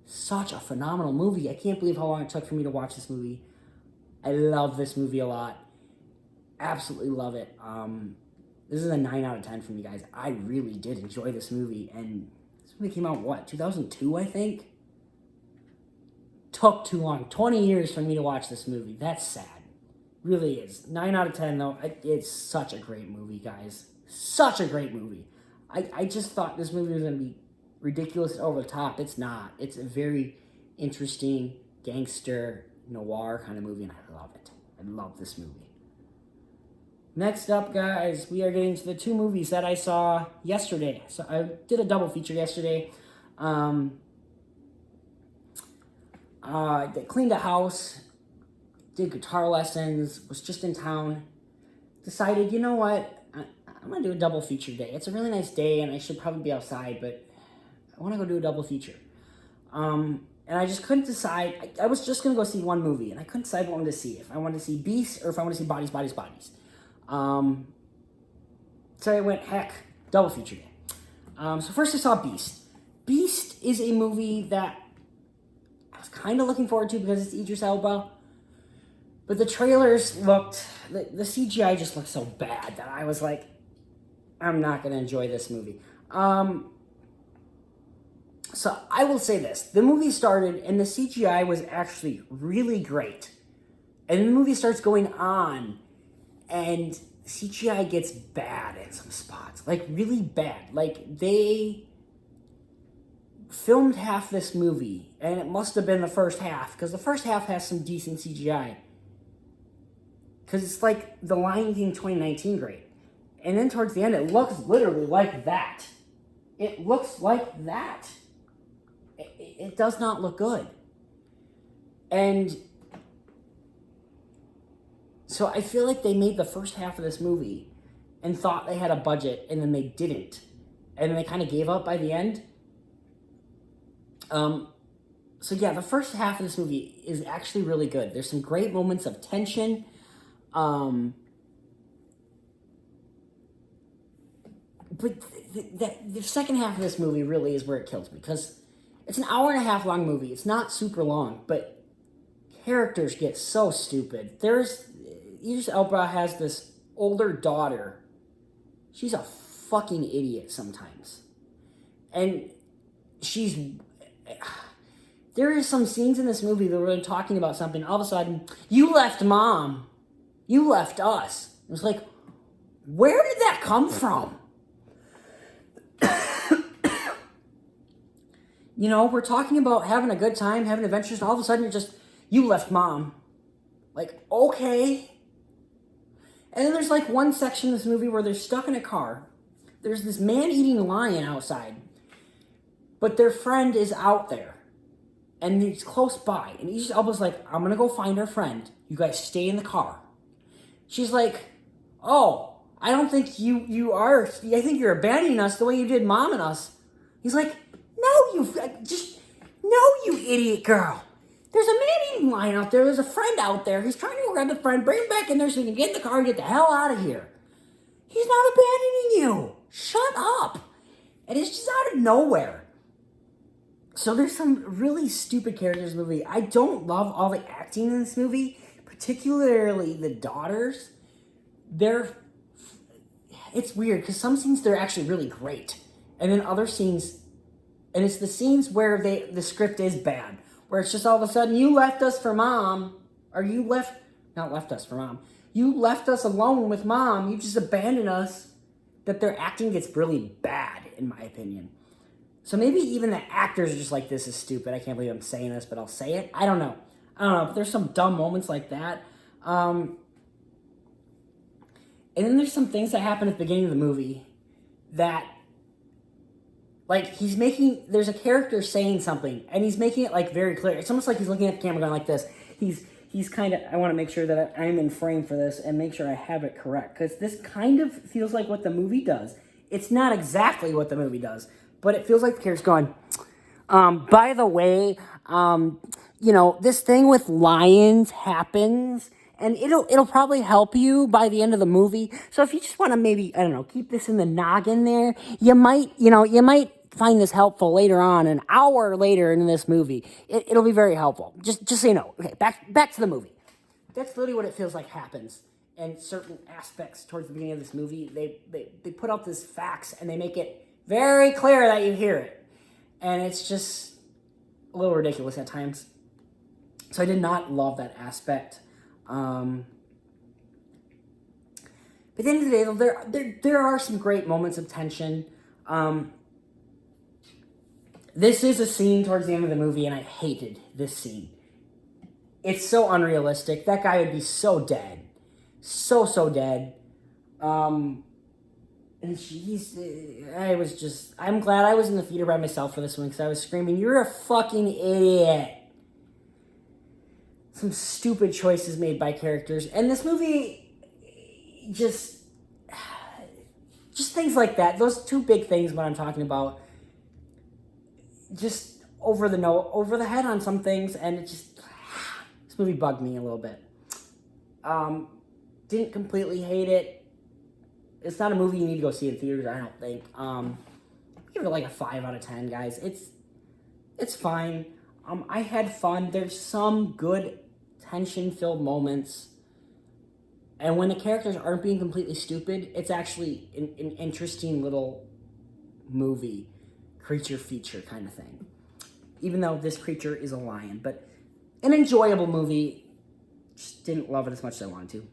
A: such a phenomenal movie. I can't believe how long it took for me to watch this movie. I love this movie a lot. Absolutely love it. This is a 9 out of 10 for me, guys. I really did enjoy this movie, and this movie came out, 2002, I think? Took too long. 20 years for me to watch this movie. That's sad. Really is. 9 out of 10, though. It's such a great movie, guys. Such a great movie. I just thought this movie was going to be ridiculous over the top. It's not. It's a very interesting gangster noir kind of movie, and I love it. I love this movie. Next up, guys, we are getting to the 2 movies that I saw yesterday. So I did a double feature yesterday. Cleaned a house, did guitar lessons, was just in town, decided, you know what, I'm going to do a double feature day. It's a really nice day, and I should probably be outside, but I want to go do a double feature. And I just couldn't decide. I was just going to go see one movie, and I couldn't decide what I wanted to see. If I wanted to see Beast or if I wanted to see Bodies, Bodies, Bodies. So I went, heck, double feature day. So first I saw Beast. Beast is a movie that I was kind of looking forward to because it's Idris Elba. But the trailers looked, the CGI just looked so bad that I was like, I'm not going to enjoy this movie. So I will say this. The movie started and the CGI was actually really great. And then the movie starts going on and CGI gets bad in some spots. Like, really bad. Like, they filmed half this movie, and it must have been the first half, because the first half has some decent CGI. Because it's like the Lion King 2019 great. And then towards the end, it looks literally like that. It looks like that. It does not look good. And so I feel like they made the first half of this movie and thought they had a budget, and then they didn't. And then they kind of gave up by the end. So yeah, the first half of this movie is actually really good. There's some great moments of tension. But the second half of this movie really is where it kills me, because it's an hour and a half long movie. It's not super long, but characters get so stupid. Idris Elba has this older daughter. She's a fucking idiot sometimes. And there are some scenes in this movie that we're talking about something. All of a sudden, you left mom. You left us. It was like, where did that come from? You know, we're talking about having a good time, having adventures, and all of a sudden you left mom. Like, okay. And then there's like one section in this movie where they're stuck in a car. There's this man-eating lion outside. But their friend is out there. And he's close by. And Idris Elba's like, I'm going to go find our friend. You guys stay in the car. She's like, oh, I don't think you are. I think you're abandoning us the way you did mom and us. He's like, no, you idiot girl. There's a man-eating lion out there. There's a friend out there. He's trying to grab the friend, bring him back in there so he can get in the car and get the hell out of here. He's not abandoning you. Shut up. And it's just out of nowhere. So there's some really stupid characters in the movie. I don't love all the acting in this movie, particularly the daughters. It's weird, because some scenes they're actually really great. And then other scenes, and it's the scenes where the script is bad. Where it's just all of a sudden, you left us for mom. Or you not left us for mom. You left us alone with mom. You just abandoned us. That their acting gets really bad, in my opinion. So maybe even the actors are just like, this is stupid. I can't believe I'm saying this, but I'll say it. I don't know. But there's some dumb moments like that. And then there's some things that happen at the beginning of the movie that, like, there's a character saying something, and he's making it, like, very clear. It's almost like he's looking at the camera going like this. He's kind of, I want to make sure that I'm in frame for this and make sure I have it correct, because this kind of feels like what the movie does. It's not exactly what the movie does, but it feels like the character's going, by the way, this thing with lions happens, and it'll probably help you by the end of the movie. So if you just want to maybe, I don't know, keep this in the noggin there, you might find this helpful later on, an hour later in this movie. It'll be very helpful. Just so you know. Okay, back to the movie. That's literally what it feels like happens in certain aspects towards the beginning of this movie. They put out this facts, and they make it very clear that you hear it. And it's just a little ridiculous at times. So I did not love that aspect. But at the end of the day, there are some great moments of tension. This is a scene towards the end of the movie, and I hated this scene. It's so unrealistic. That guy would be so dead. So dead. And I'm glad I was in the theater by myself for this one, because I was screaming, you're a fucking idiot. Some stupid choices made by characters. And this movie, just things like that. Those two big things, what I'm talking about, just over the head on some things, and it just this movie bugged me a little bit. Didn't completely hate it. It's not a movie you need to go see in theaters, I don't think. Give it like a 5 out of 10, guys. It's fine. I had fun. There's some good tension-filled moments. And when the characters aren't being completely stupid, it's actually an interesting little movie, creature feature kind of thing. Even though this creature is a lion. But an enjoyable movie. Just didn't love it as much as I wanted to.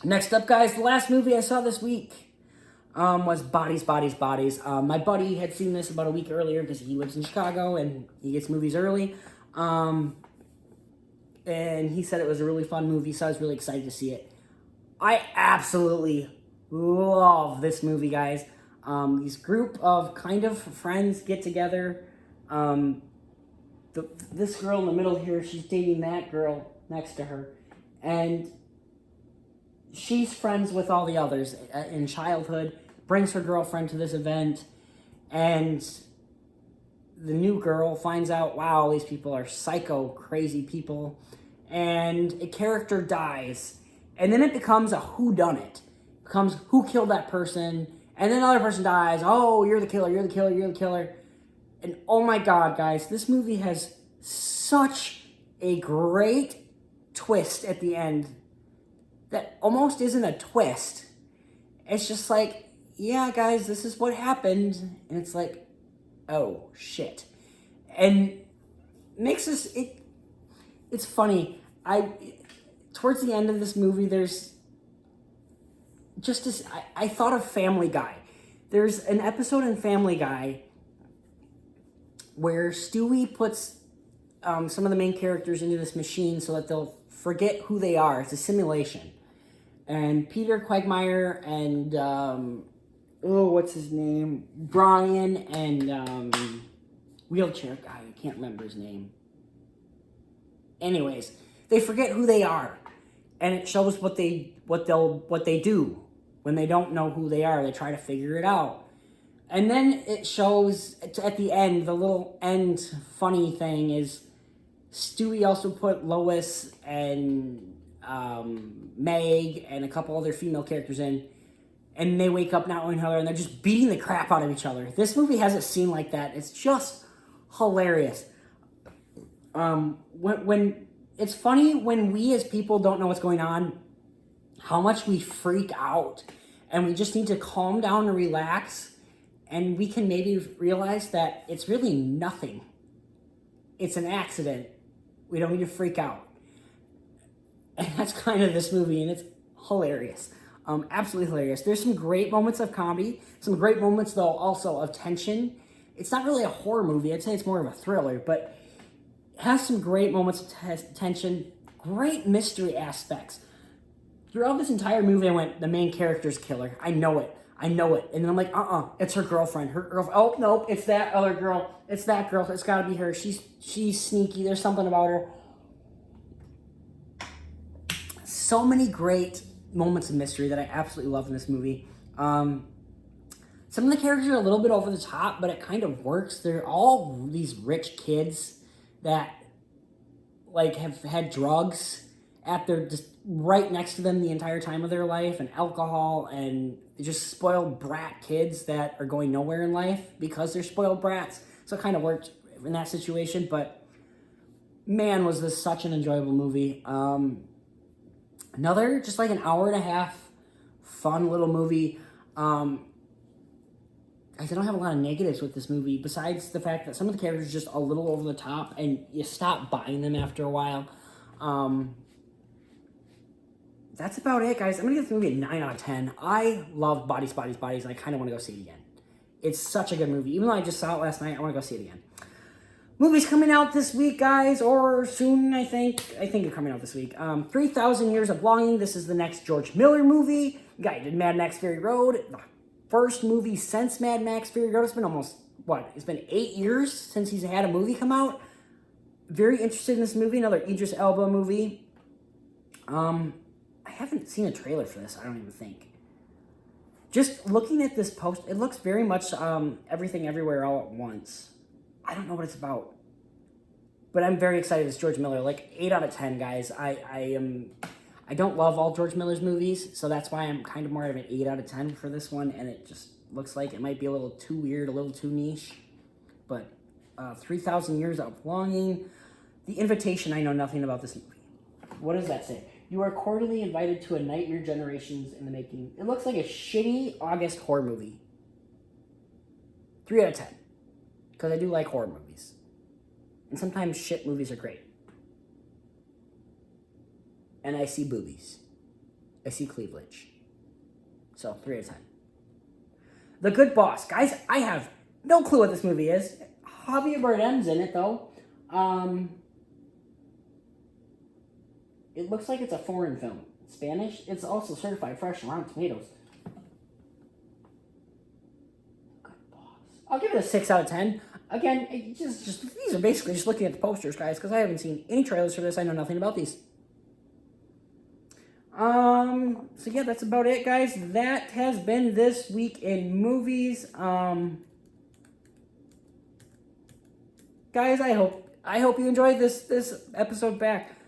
A: Next up, guys, the last movie I saw this week was Bodies, Bodies, Bodies. My buddy had seen this about a week earlier because he lives in Chicago and he gets movies early. And he said it was a really fun movie, so I was really excited to see it. I absolutely love this movie, guys. This group of kind of friends get together. This girl in the middle here, she's dating that girl next to her. And she's friends with all the others in childhood, brings her girlfriend to this event, and the new girl finds out, wow, these people are psycho, crazy people, and a character dies. And then it becomes a whodunit. It becomes who killed that person, and then another person dies. Oh, you're the killer, you're the killer, you're the killer. And oh my God, guys, this movie has such a great twist at the end that almost isn't a twist. It's just like, yeah, guys, this is what happened. And it's like, oh, shit. And makes us, it's funny. Towards the end of this movie, there's just this, I thought of Family Guy. There's an episode in Family Guy where Stewie puts some of the main characters into this machine so that they'll forget who they are. It's a simulation. And Peter Quagmire and, what's his name? Brian and wheelchair guy, I can't remember his name. Anyways, they forget who they are. And it shows what they do when they don't know who they are. They try to figure it out. And then it shows at the end, the little end funny thing is Stewie also put Lois and Meg and a couple other female characters in, and they wake up not knowing her, and they're just beating the crap out of each other. This movie has a scene like that. It's just hilarious. When it's funny when we as people don't know what's going on, how much we freak out, and we just need to calm down and relax, and we can maybe realize that it's really nothing. It's an accident. We don't need to freak out. And that's kind of this movie, and it's hilarious. Absolutely hilarious. There's some great moments of comedy, some great moments, though, also of tension. It's not really a horror movie. I'd say it's more of a thriller, but it has some great moments of tension, great mystery aspects. Throughout this entire movie, I went, the main character's killer. I know it. And then I'm like, it's her girlfriend. Oh, no, it's that other girl. It's that girl. It's got to be her. She's sneaky. There's something about her. So many great moments of mystery that I absolutely love in this movie. Some of the characters are a little bit over the top, but it kind of works. They're all these rich kids that like have had drugs at their just right next to them the entire time of their life, and alcohol, and just spoiled brat kids that are going nowhere in life because they're spoiled brats. So it kind of worked in that situation, but man, was this such an enjoyable movie. Another, just like an hour and a half, fun little movie. I don't have a lot of negatives with this movie, besides the fact that some of the characters are just a little over the top, and you stop buying them after a while. That's about it, guys. I'm going to give this movie a 9 out of 10. I love Bodies, Bodies, Bodies, and I kind of want to go see it again. It's such a good movie. Even though I just saw it last night, I want to go see it again. Movies coming out this week, guys, or soon, I think. I think it's coming out this week. 3,000 Years of Longing. This is the next George Miller movie. The guy did Mad Max Fury Road. The first movie since Mad Max Fury Road. It's been almost, it's been 8 years since he's had a movie come out. Very interested in this movie. Another Idris Elba movie. I haven't seen a trailer for this, I don't even think. Just looking at this post, it looks very much Everything Everywhere All at Once. I don't know what it's about. But I'm very excited. It's George Miller. Like 8 out of 10, guys. I don't love all George Miller's movies, so that's why I'm kind of more of an 8 out of 10 for this one, and it just looks like it might be a little too weird, a little too niche. But 3,000 Years of Longing. The Invitation, I know nothing about this movie. What does that say? You are cordially invited to a night your generations in the making. It looks like a shitty August horror movie. 3 out of 10. Because I do like horror movies. And sometimes shit movies are great. And I see boobies. I see cleavage. So, 3 out of 10. The Good Boss. Guys, I have no clue what this movie is. Javier Bardem's in it, though. It looks like it's a foreign film. Spanish. It's also certified fresh on Rotten Tomatoes. Good Boss. I'll give it a 6 out of 10. Again, just these are basically just looking at the posters, guys, because I haven't seen any trailers for this. I know nothing about these. So yeah, that's about it, guys. That has been this week in movies. Guys, I hope you enjoyed this episode back.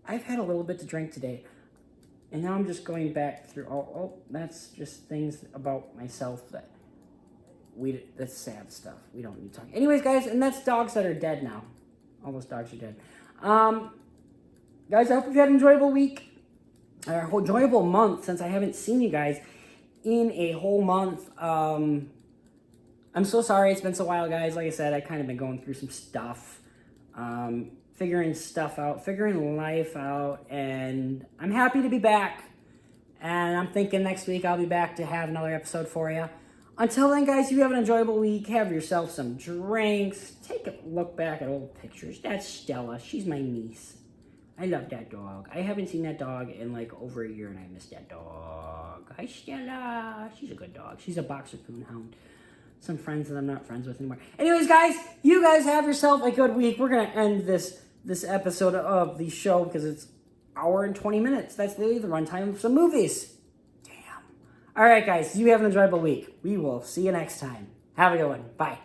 A: I've had a little bit to drink today, and now I'm just going back through that's just things about myself that's sad stuff. We don't need to talk. Anyways, guys, and that's dogs that are dead now. All those dogs are dead. Guys, I hope you've had an enjoyable week. Or enjoyable month, since I haven't seen you guys in a whole month. I'm so sorry it's been so while, guys. Like I said, I kind of been going through some stuff. Figuring stuff out, figuring life out, and I'm happy to be back. And I'm thinking next week I'll be back to have another episode for you. Until then, guys, you have an enjoyable week. Have yourself some drinks. Take a look back at old pictures. That's Stella. She's my niece. I love that dog. I haven't seen that dog in like over a year, and I miss that dog. Hi, Stella. She's a good dog. She's a boxer coon hound. Some friends that I'm not friends with anymore. Anyways, guys, you guys have yourself a good week. We're going to end this episode of the show because it's an hour and 20 minutes. That's literally the runtime of some movies. Damn. All right, guys, you have an enjoyable week. We will see you next time. Have a good one. Bye.